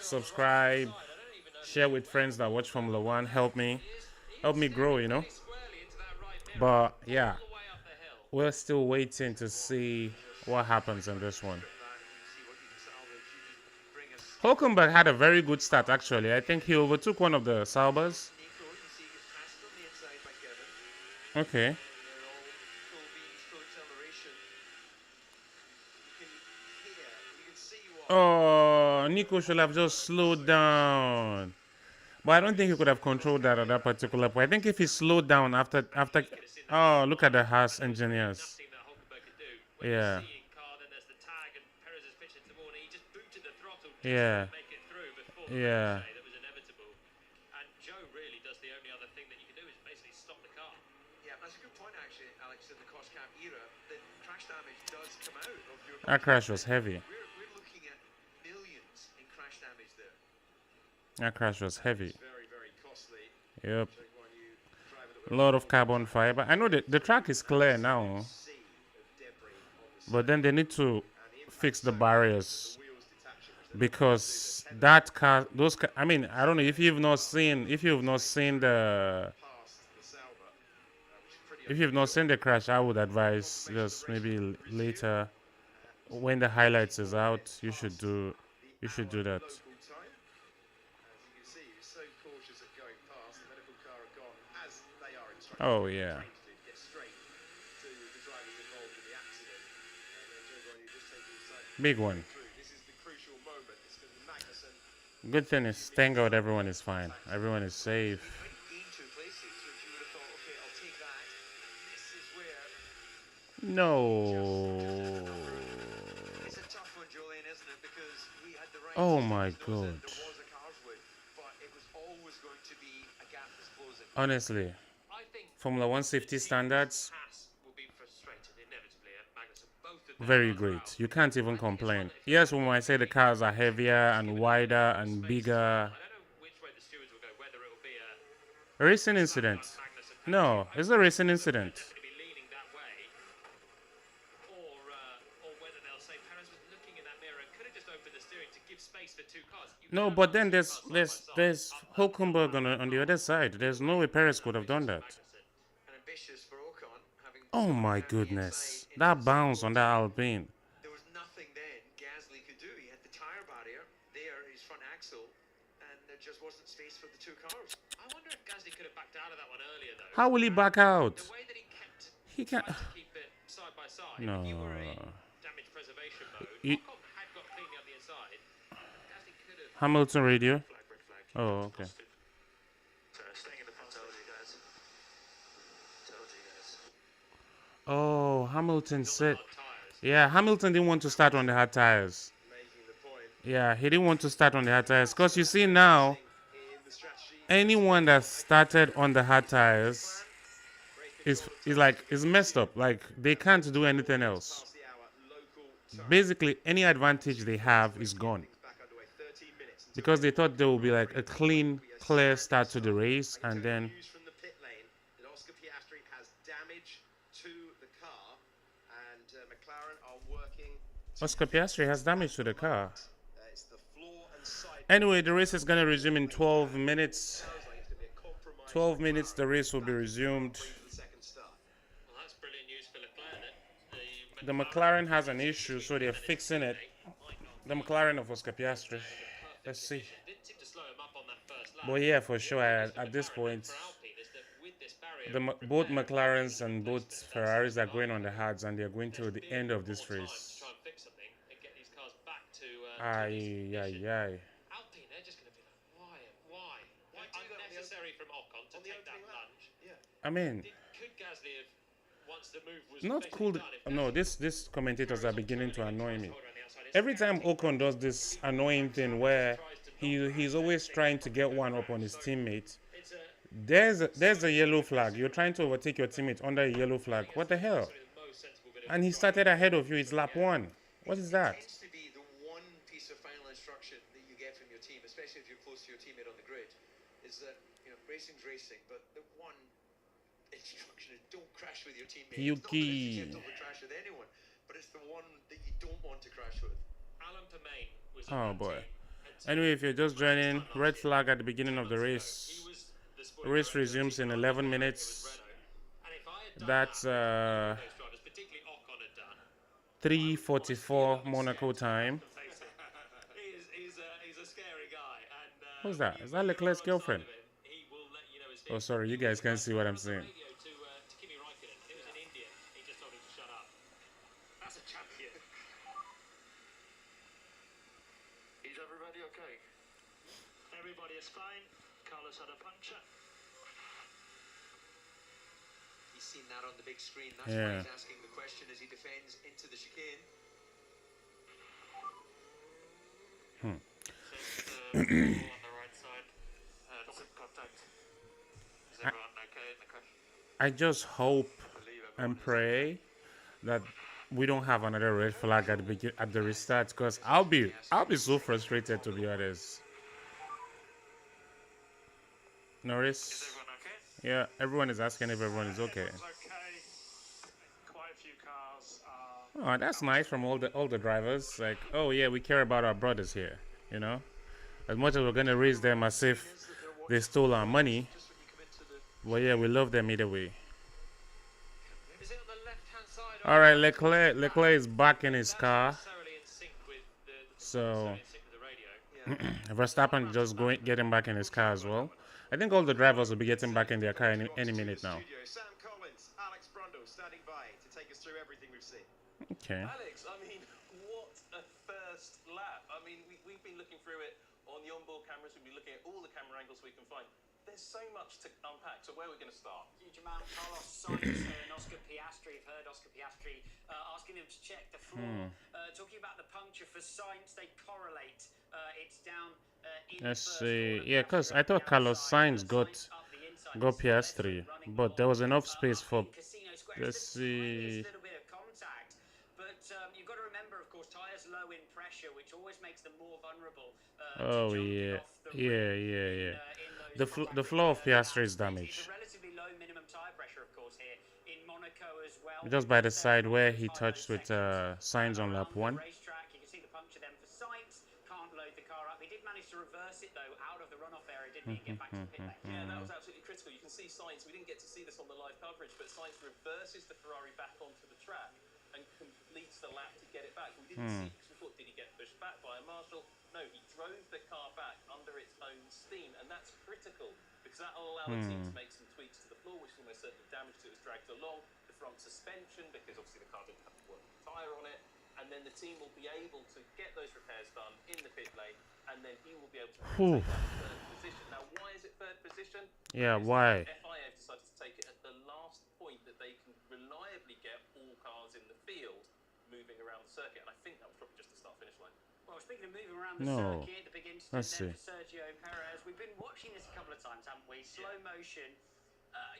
subscribe, share with friends that watch Formula 1. Help me grow, you know. Squarely into that right mirror, But yeah, all the way up the hill. we're still waiting to see what happens in this one. Hulkenberg had a very good start, actually. I think he overtook one of the Saubers. Nico, you see, gets passed on the inside by Kevin. Okay. They're all full beans, full acceleration. You can see what. Oh, Nico should have just slowed down. But I don't think he could have controlled that at that particular point. I think if he slowed down after oh, look at the Haas engineers. Nothing that Hulkenberg could do. When Yeah. you see in car, then there's the tag, and Perez is pitching to the wall, and he just booted the throttle just Yeah. to make it through before the Yeah. ricochet that was inevitable. And Joe really does the only other thing that you can do is basically stop the car. Yeah, that's a good point actually, Alex. In the cost cap era, the crash damage does come out of your. That crash was heavy. We're looking at millions in crash damage there. That crash was heavy. Very, very costly. Yep. Check one, you driver that A lot of carbon fiber. I know the track is clear now, sea of debris on the but then they need to fix the barriers wheels detaching, which because that car, I mean, I don't know if you've not seen the past the Sauber, which is pretty if you've not seen the crash, I would advise just maybe later when the highlights is out, you should do that. local time. As you can see, he was so cautious at going past. The medical car had gone as they are instructed. Oh yeah. To get straight to the drivers involved in the accident. And then Joe Brown, you just taking his side Big one. through. This is the crucial moment. It's going to be Magnussen Good thing is, thank God everyone is fine. Everyone is safe. He might gain 2 places, which you would have thought, okay, I'll take that. And this is where No. it's a tough one, Julian, isn't it? Because he had the right Oh to stick my his nose in. God. There was a car's wood, but it was always going to be a gap that's closing. Honestly, I think Formula One safety standards, Haas will be frustrated inevitably at Magnussen. Both of their very cars are great. out. You can't even complain. Yes, we might say the cars are heavier and wider and bigger. I don't know which way the stewards will go, whether it will be A racing incident. No, it's a racing incident. definitely be leaning that way, or whether they'll say Perez was looking in that mirror and could have just opened the steering to give space for 2 cars. You No, cannot but run then 2 cars side by side. there's Hulkenberg on the other side. There's no way Perez could have done that. And ambitious for Ocon, having Oh gone my down the goodness. inside into That the bounce on circles. that Alpine. There was nothing then Gasly could do. He had the tyre barrier there, his front axle, and there just wasn't space for the 2 cars. I wonder if Gasly could have backed out of that one earlier, though. How will he back out? The way that he kept He can't. tried to keep it side by side. No. If you were in damage preservation mode, You- Ocon had got cleanly on the inside. Gasly could have. Hamilton radio. Flag, red flag. Oh, okay. So staying in the front. Told you guys. Told you guys. Oh, Hamilton said. Hard tyres. Yeah, Hamilton didn't want to start on the hard tires. Making the point Yeah, he didn't want to start on the hard tires. Because you see now, in the strategy. anyone that started on the hard tires is messed up. Like, they can't do anything else. Past the hour, local time. Basically, any advantage they have is gone. Back underway, 13 minutes until Because they thought there would be like a clean, clear start to the race, and then news from the pit lane that Oscar Piastri has damage to the car, and McLaren are working. Oscar Piastri has damage to the car. It's the floor and side. Anyway, the race is going to resume in 12 minutes. Sounds like it's going to be a compromise 12 minutes, the race will be resumed. for the second start. Well, that's brilliant news for Leclerc then. The McLaren has an issue, so they're fixing it. The McLaren of Oscar Piastri. Let's see. Didn't seem to slow him up on that first lap. But yeah, for sure, at this point, For Alpine is that with this barrier, both McLarens and both Ferraris are going on the hards, and they're going to the end of this time race. to try and fix something and get these cars back to Aye, aye, aye. Alpine, they're just going to be like, why? Unnecessary from Ocon to take that plunge. I mean, Could Gasly have, once the move was not basically cool. done, if No, this commentators are beginning to annoy me. Gasly on the outside, Every time Ocon does this annoying thing where he's always trying to get one up on his teammate, it's a there's a yellow flag. You're trying to overtake your teammate under a yellow flag. What the hell? the most sensible bit of And he started ahead of you. It's lap 1. What is that? Tends to be the one piece of final instruction that you get from your team, especially if you're close to your teammate on the grid, is that racing's racing, but the one instruction is don't crash with your teammate. It's not that Yuki. it's acceptable to crash with anyone, but it's the one that you don't want to crash with. Alan Permain was on Oh that boy. team. Anyway, if you're just joining, red flag at the beginning of the race. He was the The sporting race director resumes in 11 minutes. Renault. And if I had done That's that, those drivers, particularly Ocon, had done. 3:44 Monaco time. He's a scary guy. And, Who's that? Is that Leclerc's girlfriend? he will let you know his Oh, sorry, you guys can't see what I'm saying. radio to Kimi Raikkonen. It was in India. He just told him to shut up. That's a champion. Is everybody okay? Everybody is fine. Carlos had a puncture. He's seen that on the big screen. That's why Yeah. he's asking the question as he defends into the chicane. On the right side. Some contact. Is everyone okay in the crash? I just hope and pray that we don't have another red flag at the restart, because I'll be so frustrated, to be honest. Norris, Everyone okay? yeah, everyone is asking if everyone is okay. Everyone's okay. Quite a few cars are. Oh, that's nice from all the drivers. Like, oh yeah, we care about our brothers here. You know, as much as we're gonna raise them as if they stole our money, well, yeah, we love them either way. Is it on the left-hand side? All right, Leclerc is back in his car, Necessarily in sync with the so in sync with the radio. Verstappen just getting back in his car as well. I think all the drivers will be getting back in their car any minute now. Studio, Sam Collins, Alex Brundle standing by to take us through everything we've seen. Okay. Alex, I mean, what a first lap. I mean, we've been looking through it on the onboard cameras. We'll be looking at all the camera angles we can find. There's so much to unpack. So where are we going to start? Huge amount. Carlos Sainz and Oscar Piastri. You've heard Oscar Piastri asking them to check the floor. Talking about the puncture for Sainz, they correlate. It's down in Let's the first see. corner. Yeah, because I thought Carlos Sainz got Piastri, but there was enough space for. Let's see. Little bit of contact, but you've got to remember, of course, tyres low in pressure, which always makes them more vulnerable. Oh yeah, yeah. The floor of Piastri is damaged. It's a relatively low minimum tyre pressure, of course, here in Monaco as well. Just by the side where he touched with Sainz on lap 1. Racetrack, you can see the puncture then for Sainz. Can't load the car up. He did manage to reverse it though out of the runoff area, didn't he? Get back to the pit lane. Yeah, that was absolutely critical. You can see Sainz. We didn't get to see this on the live coverage, but Sainz reverses the Ferrari back onto the track and completes the lap to get it back. We didn't see because we thought, did he get pushed back by a marshal? No, he drove the car back under its own steam, and that's critical because that will allow the team to make some tweaks to the floor, which is almost certainly damaged it was dragged along. The front suspension, because obviously the car didn't have the work tyre on it, and then the team will be able to get those repairs done in the pit lane, and then he will be able to take that third position. Now, why is it third position? Yeah, Because why? FIA have decided to take it at the last point that they can reliably get all cars in the field moving around the circuit, and I think that was probably just the start-finish line. Well, speaking of moving around the No. circuit, the big incident Let's then see. for Sergio Perez. We've been watching this a couple of times, haven't we? Slow motion.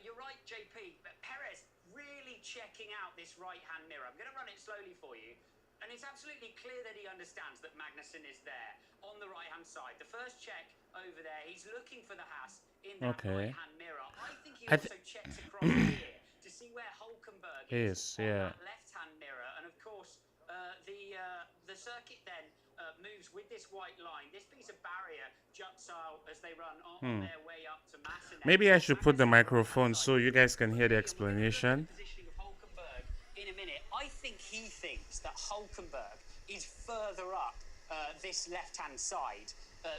You're right, JP, but Perez really checking out this right-hand mirror. I'm going to run it slowly for you. And it's absolutely clear that he understands that Magnussen is there on the right-hand side. The first check over there, he's looking for the Haas in that right-hand mirror. I think he also checks across here to see where Hulkenberg is on that left-hand mirror. And of course, the circuit then moves with this white line. This piece of barrier juts out as they run on their way up to Massenet. Maybe I should put the microphone so you guys can hear the explanation. Positioning of Hulkenberg in a minute. I think he thinks that Hulkenberg is further up this left-hand side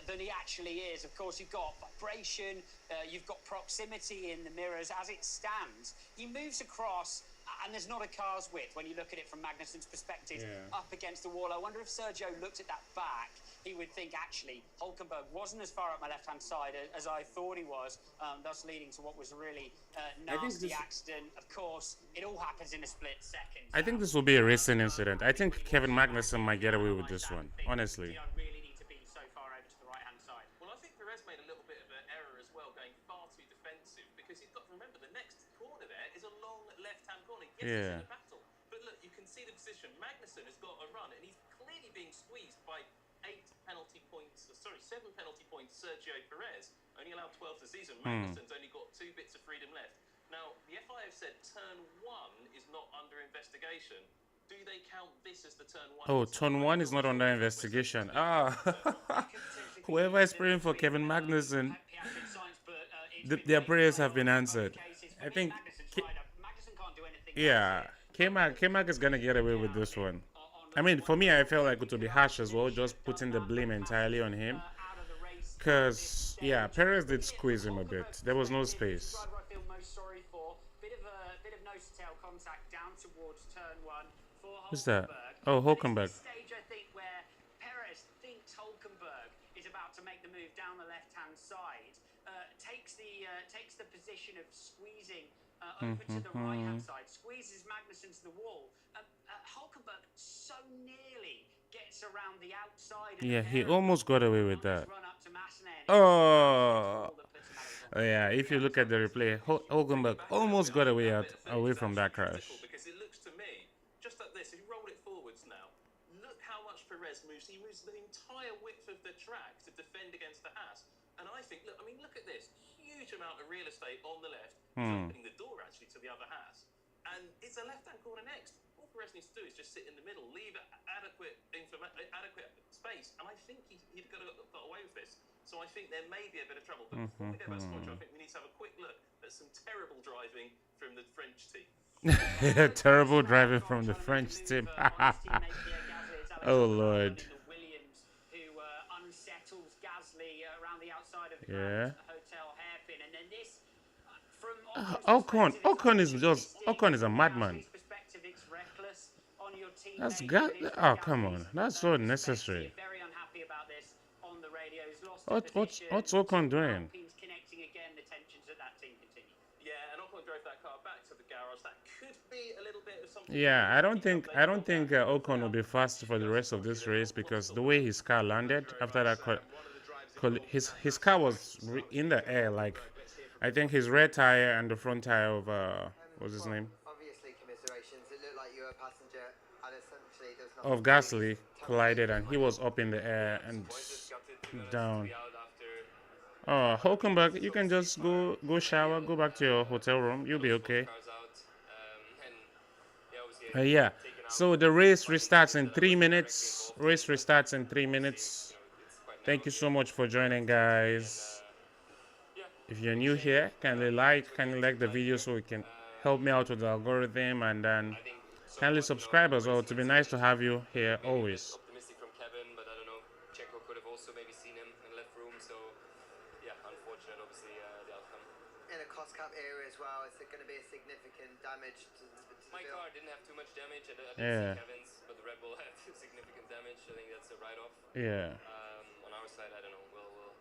than he actually is. Of course, you've got vibration, you've got proximity in the mirrors. As it stands, he moves across, and there's not a car's width when you look at it from Magnussen's perspective up against the wall. I wonder if Sergio looked at that back, he would think, actually, Hulkenberg wasn't as far up my left-hand side as I thought he was, thus leading to what was a really nasty accident. Of course, it all happens in a split second. I think this will be a racing incident. I think Kevin Magnussen might get away with this one, honestly. You don't really need to be so far over to the right-hand side. Well, I think Perez made a little bit of an error as well, going far too defensive, because you've got to remember the next corner there is a long left-hand corner. Yes, it's in a battle, but look, you can see the position. Magnussen has got a run, and he's clearly being squeezed by 7 penalty points. Sergio Perez only allowed 12 this season. Magnussen's only got 2 bits of freedom left. Now, the FIA have said turn 1 is not under investigation. Do they count this as the turn 1? Oh, turn 1 is not under investigation. Whoever is praying for Kevin Magnussen, their prayers have been answered. I think, K-Mag is going to get away with this one. I mean, for me, I felt like it would be harsh as well, just putting the blame entirely on him. Because, Perez did squeeze him a bit. There was no space. I feel most sorry for. Bit of nose-to-tail contact down towards turn 1 for Hulkenberg. Who's that? Oh, Hulkenberg. It's this stage, I think, where Perez thinks Hulkenberg is about to make the move down the left-hand side, takes the position of squeezing over to the right-hand side, squeezes Magnussen to the wall. Hulkenberg so nearly gets around the outside. Yeah, he almost got away with that. Oh, yeah, if you look at the replay, Hulkenberg almost got away from that crash. Because it looks to me, just like this, if you roll it forwards now, look how much Perez moves. He moves the entire width of the track to defend against the Haas. And I think, look at this. Huge amount of real estate on the left, opening the door actually to the other Haas. And it's a left-hand corner next. All Perez needs to do is just sit in the middle, leave adequate space, and I think he'd got away with this. So I think there may be a bit of trouble. But before we go back to Watch, I think we need to have a quick look at some terrible driving from the French team. Terrible driving from the French team. Oh, Lord. Williams, who unsettles Gasly around the outside of the hotel hairpin, and then this Ocon is a madman. That's oh, come on, that's so unnecessary. Very unhappy about this on the radio. He's lost What's Ocon doing? Alpine's connecting again. The tensions at that team continue. Yeah, and Ocon drove that car back to the garage. That could be a little bit of something. Yeah, to pick up I later don't on think that. Ocon will be fast for the rest of this race because the way his car landed after that, his car was in the air. Like, I think his rear tire and the front tire of what's his name Obviously, commiserations. It looked like you were a passenger, and essentially there's of nothing Gasly collided, and he was up in the air and down. Oh, Hulkenberg, you can just go shower, go back to your hotel room. You'll be okay. Yeah. So the race restarts in 3 minutes. Race restarts in 3 minutes. Thank you so much for joining, guys. If you're new here, kindly like the video so it can help me out with the algorithm, and then kindly subscribe as well. To be nice to have you here always. Optimistic from Kevin, but I don't know. Checo could have also maybe seen him and left room. So yeah, unfortunate, obviously, the outcome. in a cost cap area as well. It's going to be a significant damage to the My build. car didn't have too much damage. I didn't Yeah. see Kevin's, but the Red Bull had significant damage. I think that's a write-off. Yeah. On our side, I don't know. We'll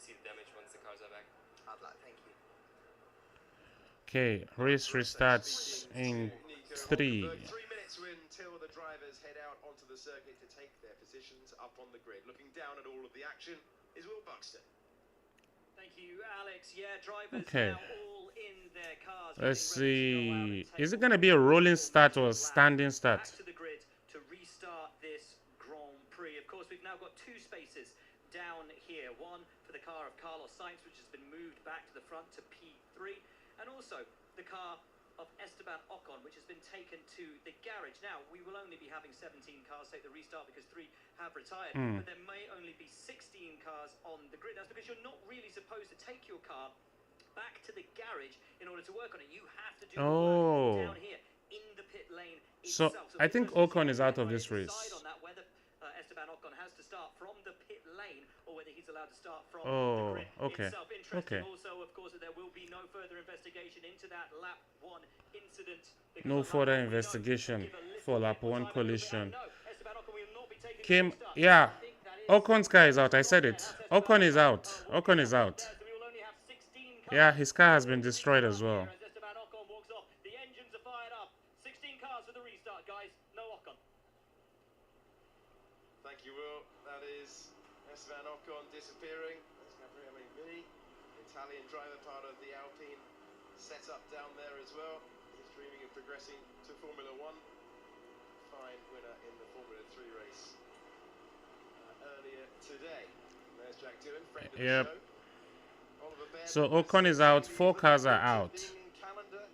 see the damage once the cars are back. Hard luck, thank you. Okay, race restarts in 3. 3 minutes until the drivers head out onto the circuit to take their positions up on the grid. Looking down at all of the action is Will Buxton. Thank you, Alex. Yeah, drivers Okay. now all in their cars. Let's getting ready to go out see. and Is it take going to be a rolling start or a standing start? back to the grid to restart this Grand Prix. Of course, we've now got 2 spaces down here. One for the car of Carlos Sainz, which has been moved back to the front to P3, and also the car of Esteban Ocon, which has been taken to the garage. Now, we will only be having 17 cars take the restart because 3 have retired, but there may only be 16 cars on the grid. That's because you're not really supposed to take your car back to the garage in order to work on it. You have to do the work down here in the pit lane So, itself. I think because Ocon is out of everybody this race. decide on that, whether Esteban Ocon has to start from the pit lane or whether he's allowed to start from Oh, the grid okay. itself. Interesting Okay. also, of course, that there will be no further investigation into that lap 1 incident. because No of how further long we know. investigation Give a little for bit lap more 1 time a little bit. collision. And no, Esteban Ocon will not be taking the Kim, restart. yeah. I think that is Ocon's car is out. I said it. Ocon is out. Ocon is out. there, so we will only have 16 cars. Yeah, his car has been destroyed as well. As Esteban Ocon walks off, the engines are fired up. 16 cars for the restart, guys. No Ocon. Thank you, Will. That is Esteban Ocon disappearing. That's Gabriele Mini, Italian driver, part of the Alpine setup down there as well. He's dreaming of progressing to Formula One. Fine winner in the Formula 3 race earlier today. There's Jack Doohan, friend of Yep. the show. Oliver Baird So will Ocon is out. 4 cars are out. being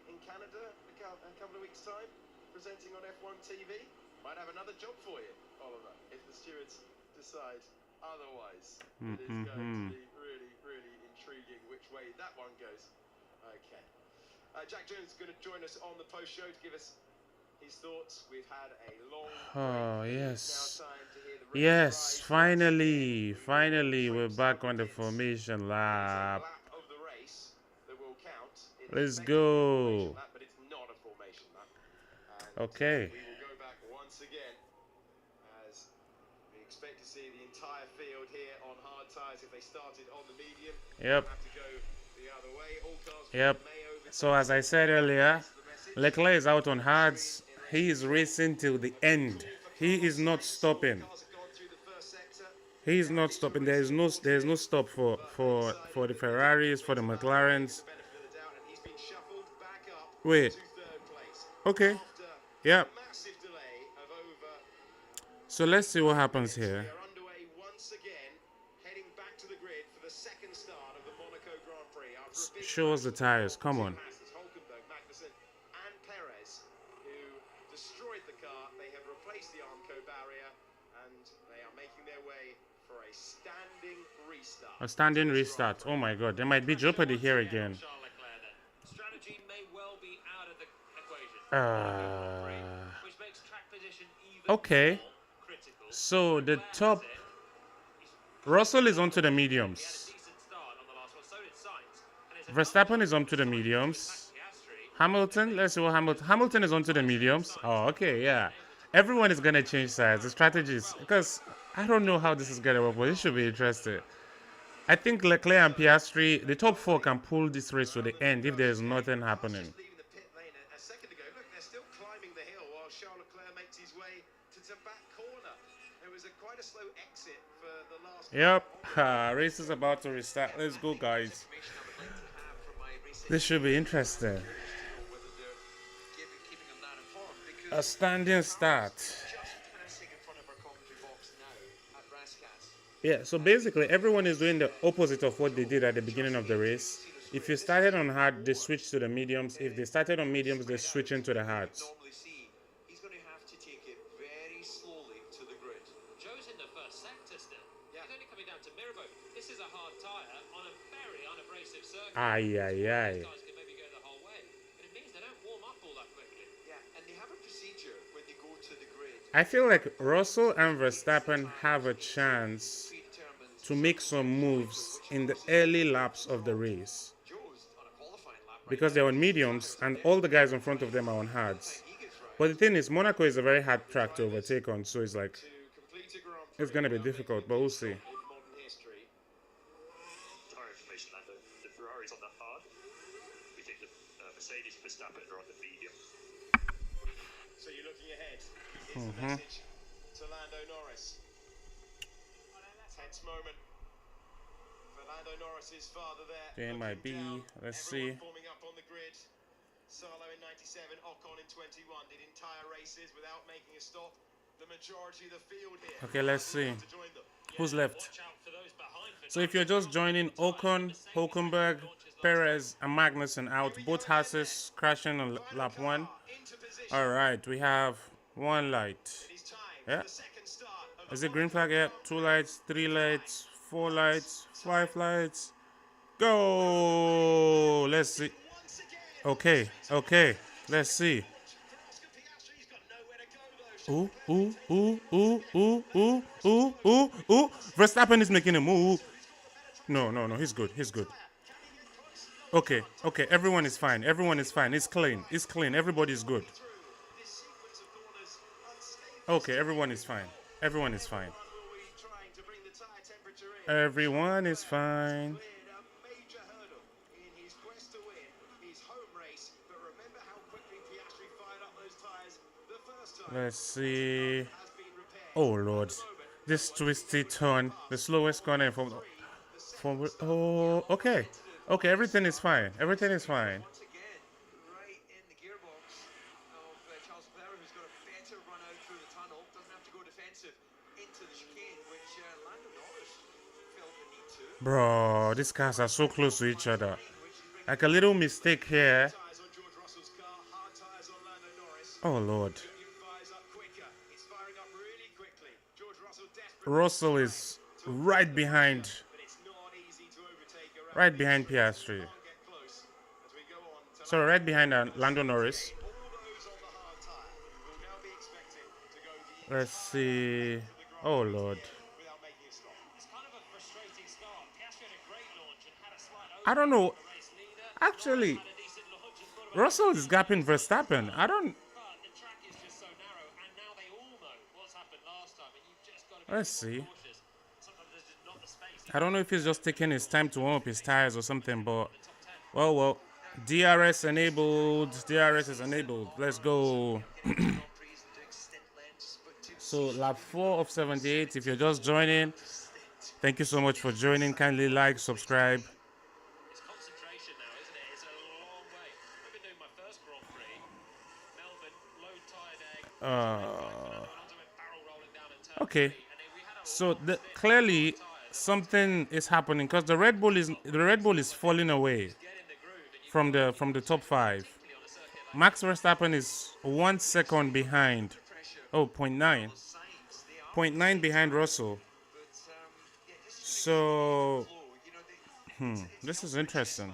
in Canada a couple of weeks' time, presenting on F1 TV. Might have another job for you, Oliver, if the stewards decide otherwise. It is going to be really, really intriguing which way that one goes. Okay. Jack Jones is going to join us on the post show to give us his thoughts. We've had a long Oh, break. yes. Now time to hear the Yes, race finally, we're back on the formation lap. lap of the race that will count. It Let's is effectively a go. formation lap, but it's not a formation lap. And, Okay. we will go back once again as we expect to see the entire field here on hard tyres if they started on the medium. Yep. Have to go the other way. All cars Yep. from Mayo So as I said earlier, Leclerc is out on hards. He is racing till the end. He is not stopping. cars have gone through the first sector. He is not stopping. There is no stop for the Ferraris, for the McLarens. Benefit of the doubt, and he's been shuffled back up Wait. to third place. Okay. After Yeah. a massive delay of over. So let's see what happens here. We are underway once again, heading back to the grid for the second start of the Monaco Grand Prix. After a big Show us the tires. Come on. Masses, Hulkenberg, Magnussen, and Perez, who destroyed the car. They have replaced the Armco barrier, and they are making their way for a standing restart. A standing restart. Oh my God, there might be jeopardy here again. Charles Leclerc then. Strategy may well be out of the equation. Which makes track position even Okay. more critical. So the Leclerc top, has it. Russell is onto the He had a mediums. decent start on the last one. So did Sainz. And it's a Verstappen is onto the mediums. Piastri. Hamilton, let's see what Hamilton is onto the mediums. Oh, okay, yeah. Everyone is gonna change sides. The strategies, because I don't know how this is gonna work, but it should be interesting. I think Leclerc and Piastri, the top four, can pull this race to the end if there's nothing happening. Just leaving the pit lane a second ago. Look, they're still climbing the hill while Charles Leclerc makes his way to the back corner. It was quite a slow exit for the last. Yep, race is about to restart. Let's go, guys. This should be interesting. A standing start. Yeah, so basically everyone is doing the opposite of what they did at the beginning of the race. If you started on hard, they switch to the mediums. If they started on mediums, they switch into the hards. He's going to have to take it very slowly to the grid. Joe's in the first sector still. Yeah. He's only coming down to Mirabeau. This is a hard tyre on a very unabrasive circuit. Aye, aye, aye. These guys can maybe go the whole way. But it means they don't warm up all that quickly. Yeah, and they have a procedure when they go to the grid. I feel like Russell and Verstappen have a chance to make some moves in the early laps of the race because they're on mediums and all the guys in front of them are on hards. But the thing is, Monaco is a very hard track to overtake on, so it's like it's going to be difficult, but we'll see. Tire information, Lando. The Ferrari's on the hard. We think the Mercedes Verstappen are on the medium. So you're looking ahead. Here's the message to Lando Norris. Tense moment for Lando Norris's father there. They might be. Let's see. Forming up on the grid. Salo in 97, Ocon in 21 did entire races without making a stop. The majority of the field here. Okay, let's see. Who's left? Watch out for those behind. So if you're just joining, Ocon, Hulkenberg, Perez, and Magnussen out. Both Hasses crashing on lap 1. All right, we have one light. Yeah. Is it green flag? Yeah. 2 lights, 3 lights, 4 lights, 5 lights. Go! Let's see. Okay, okay. Let's see. Ooh, ooh, ooh, ooh, ooh, ooh, ooh, ooh, ooh. Verstappen is making a move. No, no, no. He's good. He's good. Okay, okay. Everyone is fine. Everyone is fine. It's clean. It's clean. Everybody's good. Okay, everyone is fine. Everyone is fine. Everyone is fine. Let's see. Oh Lord, this twisty turn, the slowest corner from. Oh, okay, okay. Everything is fine. Everything is fine. Once again, right in the gearbox of Charles Leclerc, who's got a better run out through the tunnel, doesn't have to go defensive into the chicane, which Lando Norris felt the need to. Bro, these cars are so close to each other. Like a little mistake here. Oh Lord. Russell is right behind Piastri. Sorry, right behind Lando Norris. Let's see. Oh Lord. I don't know. Actually, Russell is gapping Verstappen. I don't. Let's see. I don't know if he's just taking his time to warm up his tires or something, but well. DRS enabled. DRS is enabled. Let's go. So lap 4 of 78. If you're just joining, thank you so much for joining. Kindly like, subscribe. It's concentration now, isn't it? It's a long way. I've been doing my first Grand Prix. Melbourne, low tired egg. Okay. So clearly something is happening because the Red Bull is falling away from the top 5. Max Verstappen is 1 second behind. Oh, 0.9. 0.9 behind Russell. So this is interesting.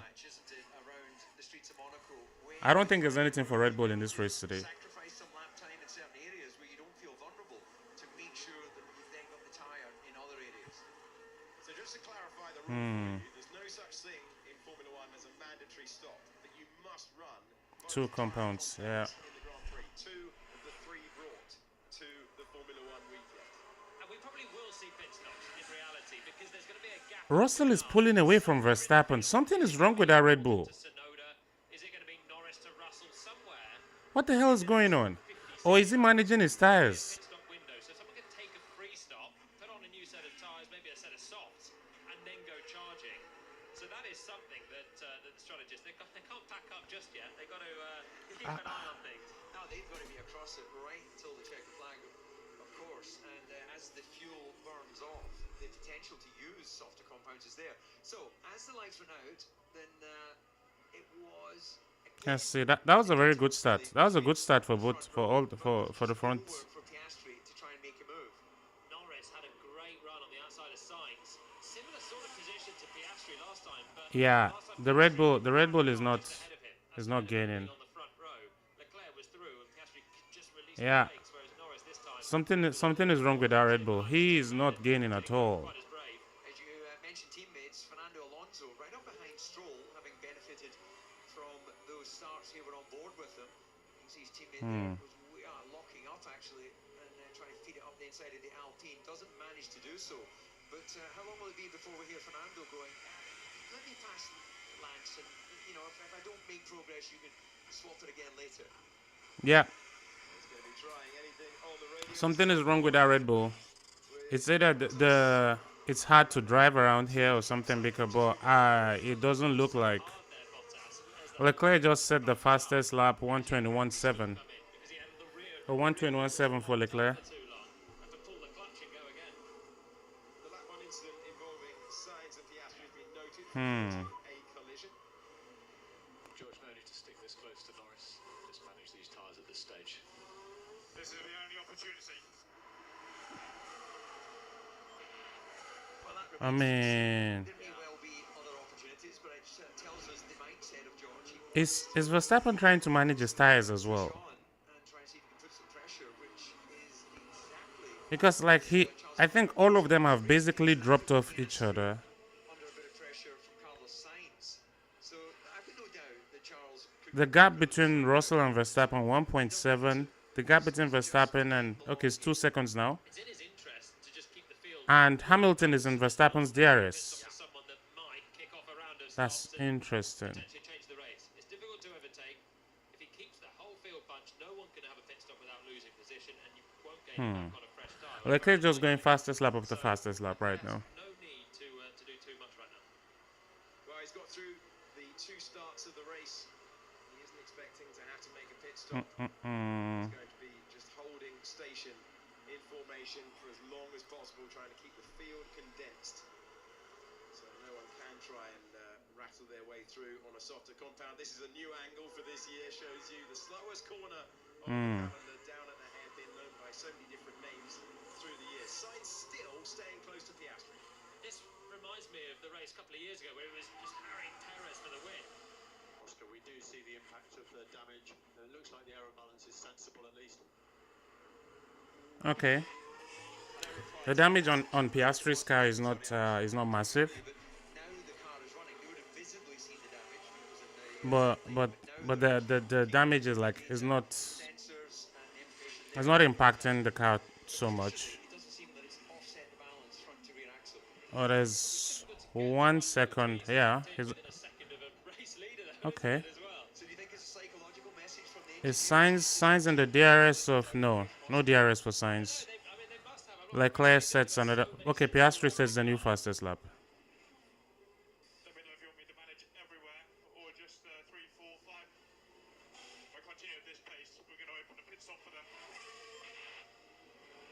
I don't think there's anything for Red Bull in this race today. There's no such thing in Formula 1 as a mandatory stop, but you must run 2 compounds, yeah. in the Grand Prix. 2 of the 3 brought to the Formula 1 weekend. and we probably will see pit stops in reality because there's going to be a gap. Russell is pulling away from Verstappen. Something is wrong with that Red Bull. To Sonoda. Is it going to be Norris to Russell somewhere? What the hell is going on? Or is he managing his tires? Pit stop window, so someone can take a free stop, put on a new set of tyres, maybe a set of softs, and then go charging. So that is something that the strategists they can't pack up just yet. They've got to keep an eye on things. No, they've got to be across it right until the checkered flag, of course. And as the fuel burns off, the potential to use softer compounds is there. So as the lights run out, then it was. Yes, see that was a very good start. That was a good start for both for the front. For Piastri to try and make a move. Norris had a great run on the outside of Sainz. Similar sort of position to Piastri last time, but Yeah, the Red Bull is not gaining. on the front row. Leclerc was through and Piastri just released Yeah. the brakes, whereas Norris this time Something is wrong with that Red Bull. He is not gaining at all. quite as brave. As you mentioned, teammates, Fernando Alonso right up behind Stroll, having benefited from those starts here, were on board with them. You can see his teammate there was locking up actually and trying to feed it up the inside of the Alpine. Doesn't manage to do so. But how long will it be before we hear Fernando going, let me pass Lance, and you know, if I don't make progress, you can swap it again later. Yeah, He's going to be trying anything on the radio. something is wrong with that Red Bull. It's either it's hard to drive around here or something because it doesn't look like Leclerc just set the fastest lap 121.7 or 121.7 for Leclerc. Too long. Have to pull the clutch and go again. The lap 1 incident involving Sainz and Piastri has been noted for a collision. George, no need to stick this close to Norris. Just manage these tyres at this stage. This is the only opportunity. Well, that I mean, there may well be other opportunities, but it tells us the mindset of George. is Verstappen trying to manage his tires as well? And try and see if he can put some pressure, which is exactly Because I think all of them have basically dropped off each other. under a bit of pressure from Carlos Sainz. So I've got no doubt that Charles could The gap between Russell and Verstappen 1.7. The gap between Verstappen and it's 2 seconds now. It's in his interest to just keep the field And Hamilton is in Verstappen's DRS. for someone that might kick off a round of That's softs and interesting. potentially change the race. It's difficult to overtake. If he keeps the whole field punch, no one can have a pit stop without losing position, and you won't gain back on a fresh tire. Leclerc just going fastest lap of the fastest lap right now. No need to do too much right now. Well, he's got through the 2 starts of the race. He isn't expecting to have to make a pit stop. He's going to be just holding station in formation for as long as possible, trying to keep the field condensed. So no one can try and rattle their way through on a softer compound. This is a new angle for this year, shows you the slowest corner on the calendar down at the hairpin, known by so many different names through the years. Sainz still staying close to Piastri. This reminds me of the race a couple of years ago where it was just harrying Perez for the win. Oscar, we do see the impact of the damage. It looks like the aero balance is sensible at least. Okay. The damage on Piastri's car is not massive, But now the car is running. You would have visibly seen the damage because in the but the damage is not sensors and information. it's not impacting the car so much. It doesn't seem that it's offset the balance front to rear axle. Oh, there's 1 second. Yeah. In a second of a race leader though, Okay. As well. So do you think it's a psychological message from the Is Sainz in the DRS of no DRS for Sainz. they must have. I'm not Leclerc sets another. Okay, Piastri sets the new fastest lap. Let me know if you want me to manage everywhere or just 3, 4, 5. If I continue at this pace, we're going to open a pit stop for them.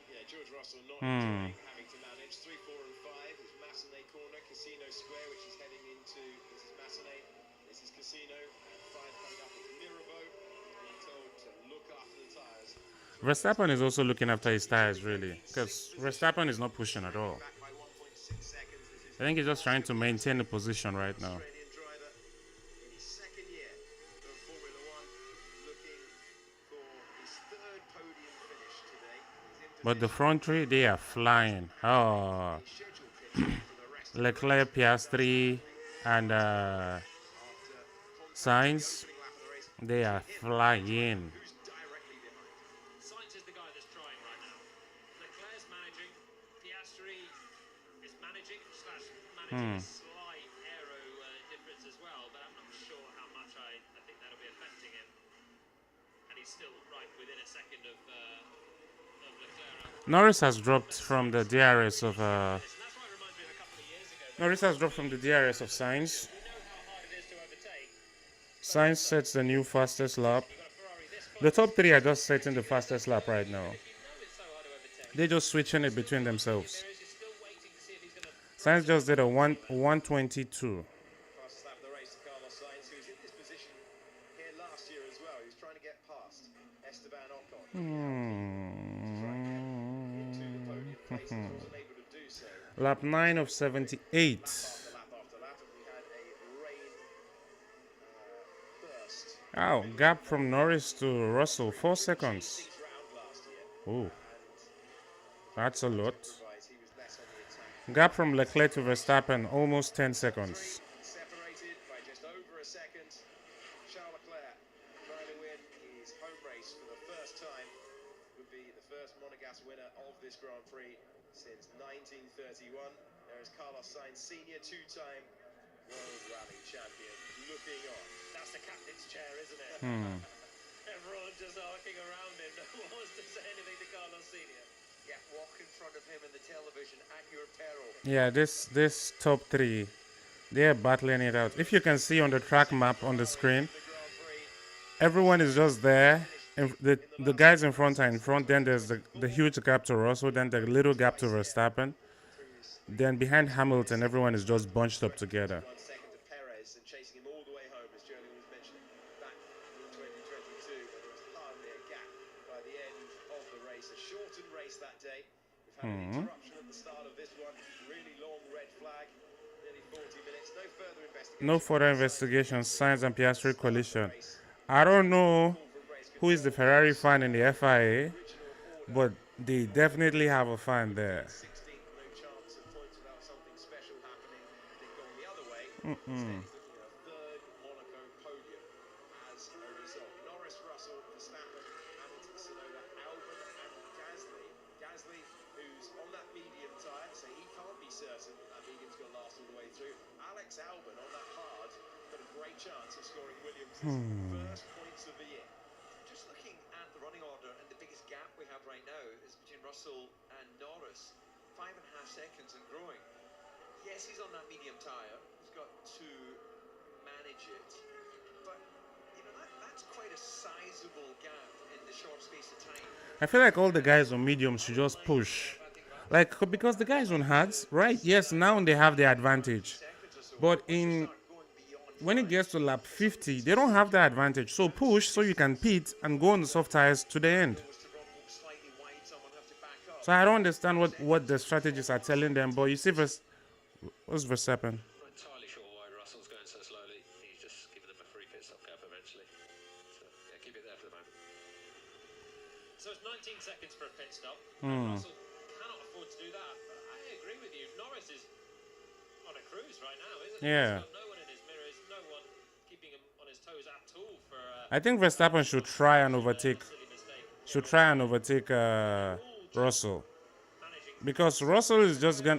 Yeah, George Russell not enjoying having to manage 3, 4, and 5. Is Massenet corner, Casino Square, which is heading into. This is Massenet. This is Casino. And 5 coming up is Mirabeau. Being told to look after the tyres. Verstappen is also looking after his tires really, because Verstappen is not pushing at all. Back by 1.6 seconds. This is I think he's just trying to maintain the position right now. Australian driver in his 2nd year of Formula 1, looking for his 3rd podium finish today. He's in But the front three, they are flying. Oh, scheduled pit stop for the rest of Leclerc, Piastri, and Sainz, the lap of the race. they are flying. Who's directly behind? Sainz is the guy that's trying right now. Leclerc's managing. managing a slight aero difference as well, but I'm not sure how much I think that'll be affecting him. And he's still right within a second of Leclerc. Norris has dropped from the DRS of And that's why it reminds me of a couple of years ago. Norris has dropped from the DRS of Sainz. We know how hard it is to overtake. Sainz sets the new fastest lap. You've got a Ferrari this close. The top three are just setting the fastest lap right now. If you know it's so hard to overtake, They're just switching it between themselves. there is you're still waiting to see if he's going to. Sainz just did a 122. Fastest lap of the race to Carlos Sainz, who was in this position here last year as well. He was trying to get past Esteban Ocon. Into the podium places, wasn't able to do so. Lap 9 of 78. Lap after lap, and we had a rain burst. Oh, gap from Norris to Russell, 4 seconds. Sixth round last year, Oh, that's a lot. otherwise he was less on the attack. Gap from Leclerc to Verstappen, almost 10 seconds. Separated by just over a second. Charles Leclerc trying to win his home race for the first time. Would be the first Monegasque winner of this Grand Prix since 1931. There is Carlos Sainz Sr., two-time World Rally champion, looking on. That's the captain's chair, isn't it? Everyone just arcing around him. No one wants to say anything to Carlos Senior. Yeah, walk in front of him in the television at your peril. Yeah, this top three, they're battling it out. If you can see on the track map on the screen, everyone is just there. And the guys in front are in front. Then there's the huge gap to Russell. Then the little gap to Verstappen. Then behind Hamilton, everyone is just bunched up together. 1 second to Perez and chasing him all the way home, as Julian was mentioning, back in 2022, when there was hardly a gap by the end of the race. A shortened race that day. We've had an interruption at the start of this one. Really long red flag, nearly 40 minutes. No further investigation. No further investigation. Sainz and Piastri collision. I don't know who is the Ferrari fan in the FIA, but they definitely have a fan there. 16th, no chance of points without something special happening. They've gone the other way. Instead, he's looking at a third Monaco podium as a result. Norris, Russell, Verstappen, Hamilton, Tsunoda, Albon, and Gasly. Gasly, who's on that medium tyre, so he can't be certain that medium's going to last all the way through. Alex Albon on that hard, got a great chance of scoring Williams' first points of the year. Just looking at the running order, and the biggest gap we have right now is between Russell and Norris. 5.5 seconds and growing. Yes, he's on that medium tyre. He's got to manage it. But, you know, that's quite a sizable gap in the short space of time. I feel like all the guys on medium should just push. Like, because the guys on hards, right? Yes, now they have the advantage. But when it gets to lap 50, they don't have the advantage. So push so you can pit and go on the soft tires to the end. So I don't understand what the strategists are telling them. But you see, what's Verstappen? Not entirely sure why Russell's going so slowly. He's just giving them a free pit stop gap eventually. So, yeah, keep it there for the moment. So it's 19 seconds for a pit stop. Russell cannot afford to do that. But I agree with you. Norris is on a cruise right now, isn't he? Yeah. He's got no one in his mirrors, no one keeping him on his toes at all for I think Verstappen should try and overtake. silly mistake. Should try and overtake Russell. Because Russell is just going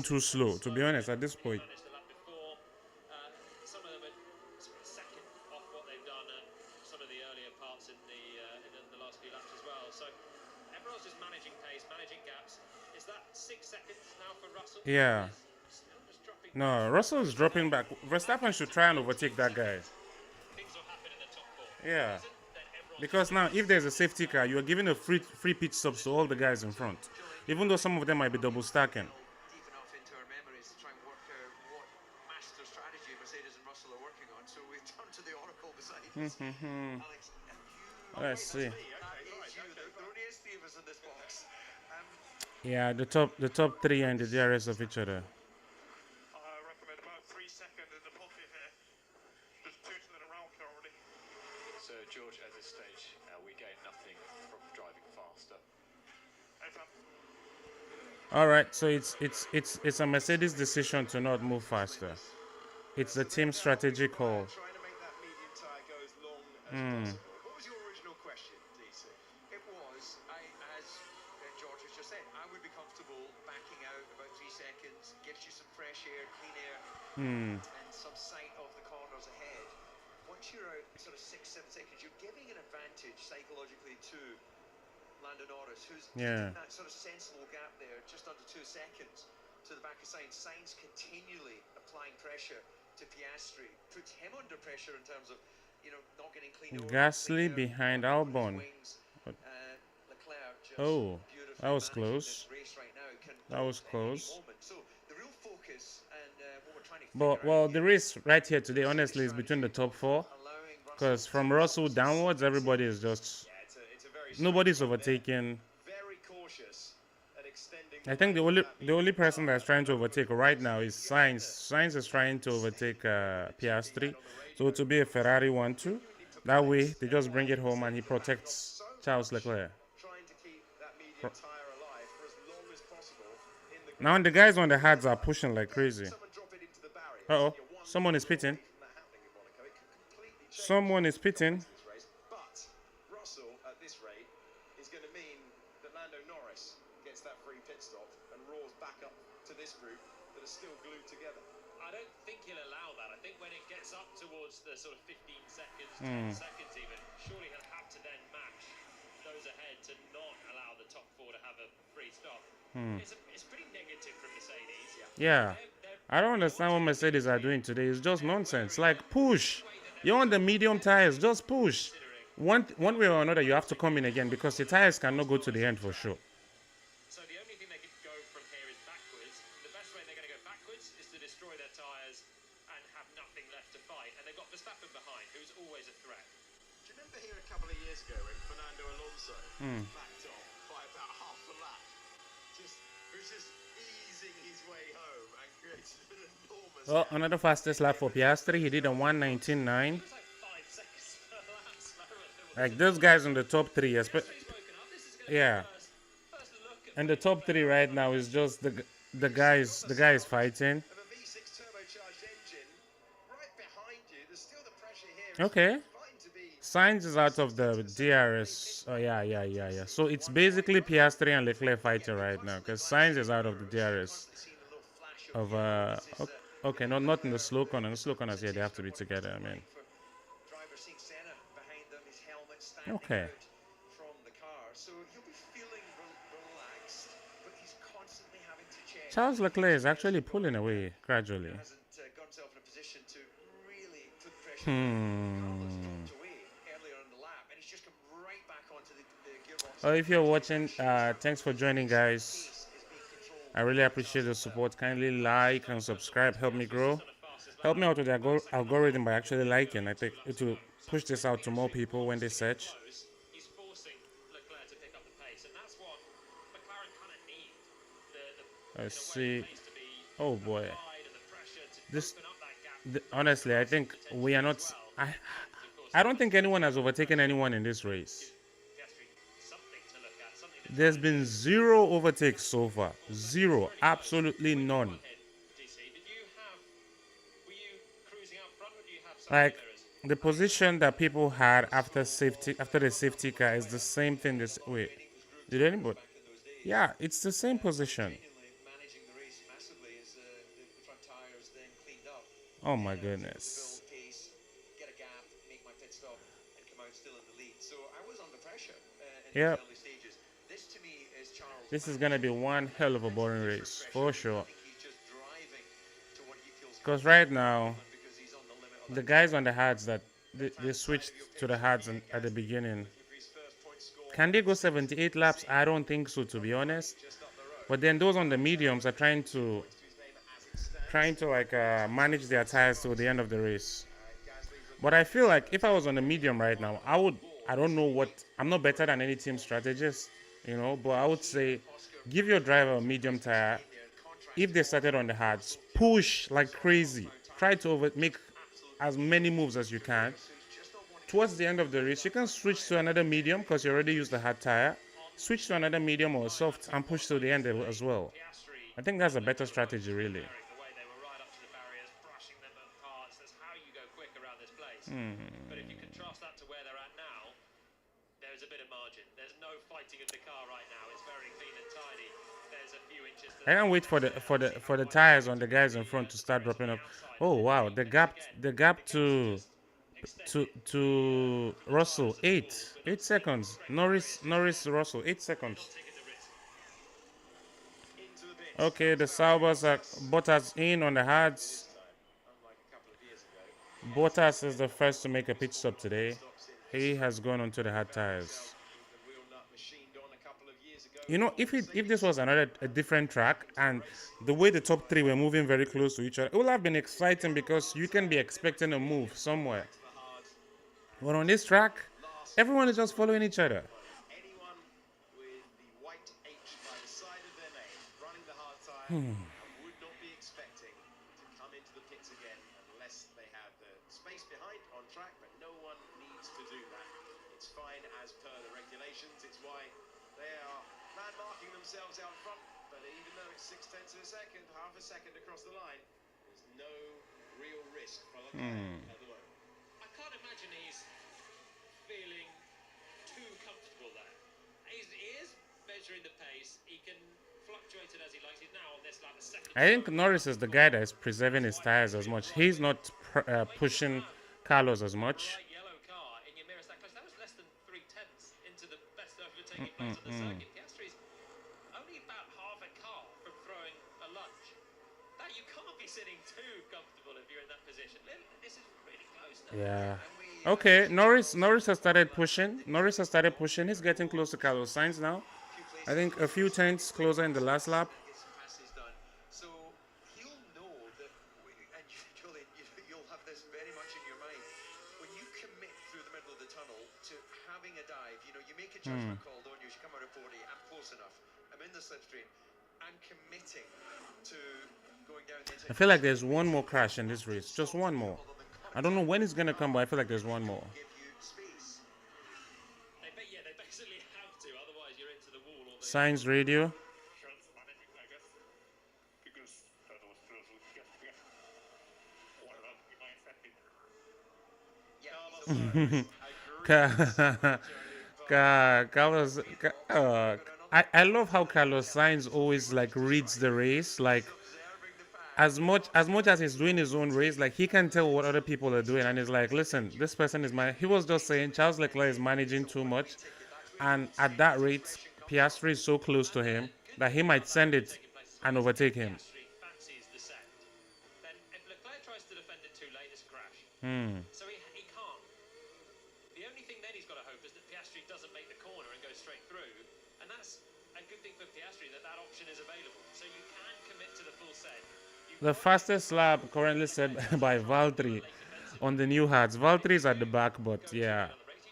too slow, to be honest, at this point. Managed the lap before. Some of them are sort of second off what they've done at some of the earlier parts in the last few laps as well. So everyone's just managing pace, managing gaps. Is that 6 seconds now for Russell? Yeah. He's still just dropping. No, Russell is dropping back. Verstappen should try and overtake that guy. Things will happen in the top four. Yeah. Then everyone Because now, if there's a safety car, you are giving a free pit stops to all the guys in front. Even though some of them might be double stacking. Deep enough into our memories to try and work out what master strategy Mercedes and Russell are working on. So we've turned to the oracle beside us. Alex, Let's see. that is you. There only is 3 of us in this box. Yeah, the top three are in the DRS of each other. I recommend about 3 seconds in the pocket here. Just tootling around currently. So, George, at this stage, we gain nothing from driving faster. Hey, fam. All right, so it's a Mercedes decision to not move faster. It's the team strategy call. Trying to make that medium tyre go as long as possible. What was your original question, DC? It was, as George has just said, I would be comfortable backing out about 3 seconds, gives you some fresh there Hmm. and some sight of the corners ahead. Once you're out sort of 6-7 seconds, you're giving an advantage psychologically to Lando Norris, who's Yeah. keeping that sort of sensible gap there, just under 2 seconds to the back of Sainz. Sainz continually applying pressure to Piastri, puts him under pressure in terms of, not getting clean over. Gasly behind Albon. Leclerc just Oh, that was beautifully managing close. this race right now. Can That was bolt at any close. moment. So the real focus and what we're trying to But figure well, out the here race right here today, honestly, is between the top four. allowing Because from Russell downwards, everybody is just It's a very nobody's strange one there. overtaking. Very cautious at extending I think the length only of that the only medium person tire. that's trying to overtake right now is Sainz. Sainz is trying to overtake Piastri, so it will be a Ferrari 1-2. That way, they just bring it home and he protects Charles Leclerc. Trying to keep that medium tire alive for as long as possible in the Now, the guys on the hards are pushing like crazy. someone drop it into the barriers. Uh oh, You're one someone is away pitting. from that happening in Monaco. It could completely change Someone is the pitting. course of this race. But Russell at this rate is going to mean that Lando Norris gets that free pit stop and roars back up to this group that are still glued together. I don't think he'll allow that. I think when it gets up towards the sort of 15 seconds, 10 Hmm. seconds even, surely he'll have to then match those ahead to not allow the top four to have a free stop. It's pretty negative from Mercedes. Yeah, I don't understand what Mercedes are doing today. It's just nonsense. Like, push. You're on the medium tires. Just push. One way or another, you have to come in again because the tires cannot go to the end for sure. So the only thing they can go from here is backwards. The best way they're going to go backwards is to destroy their tyres and have nothing left to fight. And they've got Verstappen behind, who's always a threat. Do you remember here a couple of years ago when Fernando Alonso backed off by about half a lap? Was just easing his way home and created an enormous Well, another fastest lap for Piastri. He did a 1:19.9. It's like 5 seconds per lap slower than Like those guys in the top three, he's woken up. This is going to yeah. be first look at And the top three right now is just the guys fighting. of a V6 turbocharged engine right behind you. There's still the pressure here. Okay. Fine to be Sainz is out of the DRS. Oh yeah. So it's basically Piastri and Leclerc fighting right now because Sainz is out of the DRS. Of okay, not in the slow corner. In the slow corners, yeah, they have to be together. I mean, driver seeing Senna behind them, his helmet standing okay. out from the car. So he'll be feeling relaxed, but he's constantly having to check. Charles Leclerc is actually pulling away gradually. Hasn't got himself in a position to really put the pressure on. Carlos dropped away earlier in the lap, and he's just come right back onto the gearbox. Oh, if you're watching, thanks for joining, guys. Pace is being controlled. I really appreciate the support. Kindly like and subscribe. Help me grow. Help me out with the algorithm by actually liking. I think it will push this out to more people when they search. he's forcing Leclerc to pick up the pace, and that's what McLaren kind of need. Let's see. Pace to be Oh boy, wide and the pressure to this. open up that gap. Honestly, I think we are not. I don't think anyone has overtaken anyone in this race. Piastri, something to look at, something to There's been 0 overtakes so far. 0, absolutely none. hit. DC, were you cruising out front, or do you have some Like mirrors? the position that people had after the safety car is the same thing. This wait, did anybody? Yeah, it's the same position. Managing the race massively as the front tires then cleaned up. Oh my goodness. Build pace, get a gap, make my pit stop, and come out still in the lead. So I was under pressure in Yep. the early stages. This to me is Charles. This is gonna be one hell of a boring race for sure. I think he's just driving to what he feels Because right now, because he's on the limit of the guys on the hards that they switched to the hards at the beginning. his first point score Can they go 78 laps? I don't think so, to be honest. But then those on the mediums are trying to like manage their tires till the end of the race. But I feel like if I was on the medium right now, I don't know what, I'm not better than any team strategist, but I would say give your driver a medium tire. If they started on the hards, push like crazy. Try to make as many moves as you can. Towards the end of the race, you can switch to another medium because you already used the hard tire. Switch to another medium or soft and push to the end as well. I think that's a better strategy, really. The way they were right up to the barriers, brushing them apart. That's how you go quick around this place. But if you contrast that to where they're at now, is a bit of margin. There's no fighting of the car right now. It's very clean and tidy. There's a few inches. I can't wait for the tires on the guys in front to start dropping off. Oh wow, the gap to Russell 8 seconds. Norris Russell 8 seconds. Okay, the Saubers are Bottas in on the hards. Bottas is the first to make a pit stop today. He has gone onto the hard tires. You know, if this was a different track and the way the top three were moving very close to each other, it would have been exciting because you can be expecting a move somewhere. But on this track, everyone is just following each other. Anyone with the white H by the side of their name running the hard tire and would not be expecting to come into the pits again unless they have the space behind on track, but no one needs to do that. It's fine as per the regulations. It's why they are landmarking themselves out front, but even though it's 6/10 of a second, half a second across the line, there's no real risk for Leclerc at the moment. I can't imagine he's feeling too comfortable there. He is measuring the pace. He can fluctuate it as he likes. He's now on this like the second. I think Norris is the guy that is preserving his tires as much. He's not pushing Carlos as much. Yellow car in your mirror stack close. That was less than 3/10 into the best overtaking place on the circuit. Piastri's only about half a car from throwing a lunge. Now you can't be sitting too comfortable if you're in that position. This is really close now. Yeah. Okay, Norris has started pushing. He's getting close to Carlos Sainz now. I think a few tenths closer in the last lap. So he'll know that, and Julian, you'll have this very much in your mind. When you commit through the middle of the tunnel to having a dive, you make a judgment call, don't you? You come out of 40, I'm close enough, I'm in the slipstream, I'm committing to going down the. I feel like there's one more crash in this race, just one more. I don't know when it's gonna come, but I feel like there's one more. They basically have to, otherwise you're into the wall. Or Sainz radio. Carlos, I love how Carlos Sainz always like reads the race, like as much as he's doing his own race, like he can tell what other people are doing, and he's like, listen, this person is he was just saying Charles Leclerc is managing too much, and at that rate, Piastri is so close to him that he might send it and overtake him. fancies the send. Then if Leclerc tries to defend it too late, it's a crash. So he can't. The only thing then he's got to hope is that Piastri doesn't make the corner and go straight through, and that's a good thing for Piastri that option is available. So you can commit to the full set. The fastest lap currently set by Valtteri on the new hards. Valtteri's at the back, but yeah,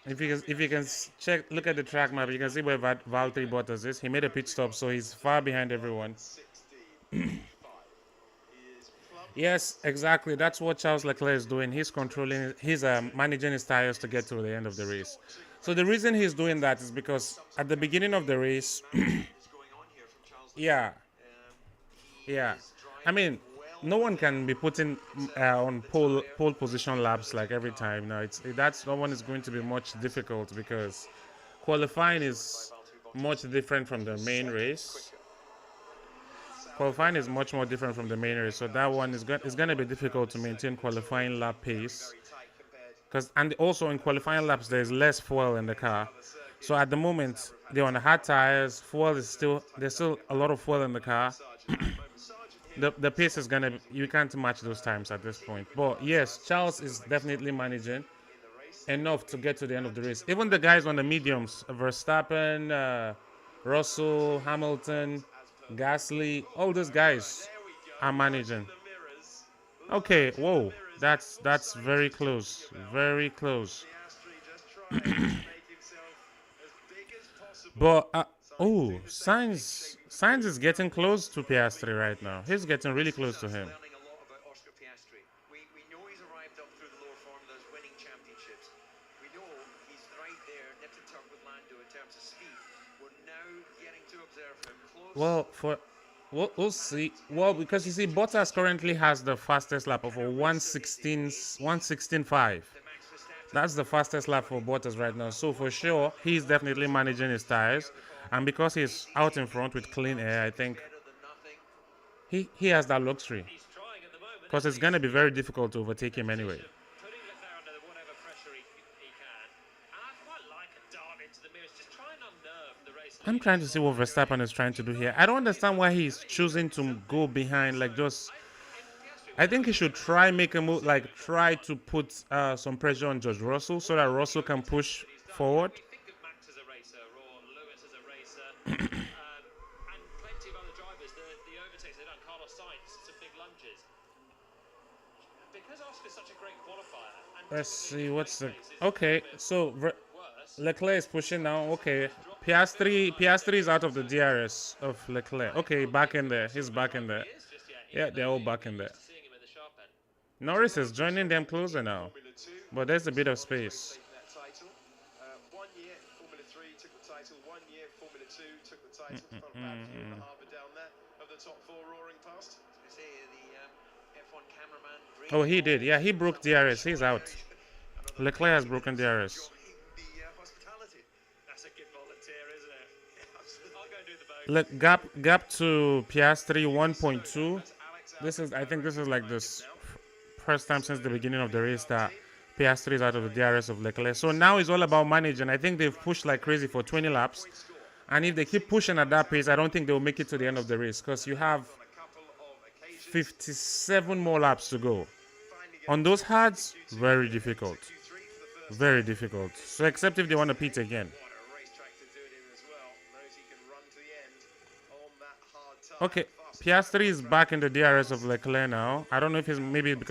if you can look at the track map, you can see where Valtteri Bottas is. He made a pit stop, so he's far behind everyone. Yes, exactly. That's what Charles Leclerc is doing. He's managing his tires to get to the end of the race. So the reason he's doing that is because at the beginning of the race, yeah. I mean, no one can be putting on pole position laps like every time. No, no one is going to be much difficult because qualifying is much different from the main race. Qualifying is much more different from the main race, so that one is going to be difficult to maintain qualifying lap pace. And also in qualifying laps, there's less fuel in the car. So at the moment, they're on the hard tires. There's still a lot of fuel in the car. The pace is you can't match those times at this point. But yes, Charles is definitely managing enough to get to the end of the race. Even the guys on the mediums, Verstappen, Russell, Hamilton, Gasly, all those guys are managing. Okay, whoa, that's very close, very close. But Sainz is getting close to Piastri right now. He's getting really close to him. We know he's arrived up through the lower formulas, winning championships. We know he's right there, nip and tuck with Lando in terms of speed. We're now getting to observe him close. Well, we'll see. Well, because you see, Bottas currently has the fastest lap of a 1:16.5. That's the fastest lap for Bottas right now. So for sure, he's definitely managing his tires. And because he's out in front with clean air, I think he has that luxury. He's trying at the moment. Because it's going to be very difficult to overtake him anyway. Putting Leclerc under whatever pressure he can. And I quite like a dart into the mirrors. Just try and unnerve the race. I'm trying to see what Verstappen is trying to do here. I don't understand why he's choosing to go behind, like just... I think he should try make a move, like try to put some pressure on George Russell so that Russell can push forward. We think of Max as a racer or Lewis as a racer, and plenty of other drivers. The overtakes they've done, Carlos Sainz, some big lunges. Because Oscar's such a great qualifier. And Let's see what's the... Okay, so Leclerc is pushing now. Okay, Piastri is out of the DRS of Leclerc. Okay, back in there. He's back in there. Yeah, they're all back in there. Norris is joining them closer now, but there's a bit of space. 1 year Formula 3 took the title, 1 year Formula 2 took the title. About Hugh and Harbour down there of the top 4 roaring past. F1 cameraman. Oh, he did. Yeah, he broke DRS. He's out. Leclerc has broken DRS. That's a good volunteer, isn't it? I'll go do the vote. Gap to Piastri 1.2. I think this is like this first time since the beginning of the race that Piastri is out of the DRS of Leclerc. So now it's all about managing. I think they've pushed like crazy for 20 laps. And if they keep pushing at that pace, I don't think they'll make it to the end of the race because you have 57 more laps to go. On those hards, very difficult. Very difficult. So except if they want to pit again. Okay, Piastri is back in the DRS of Leclerc now. I don't know if it's maybe because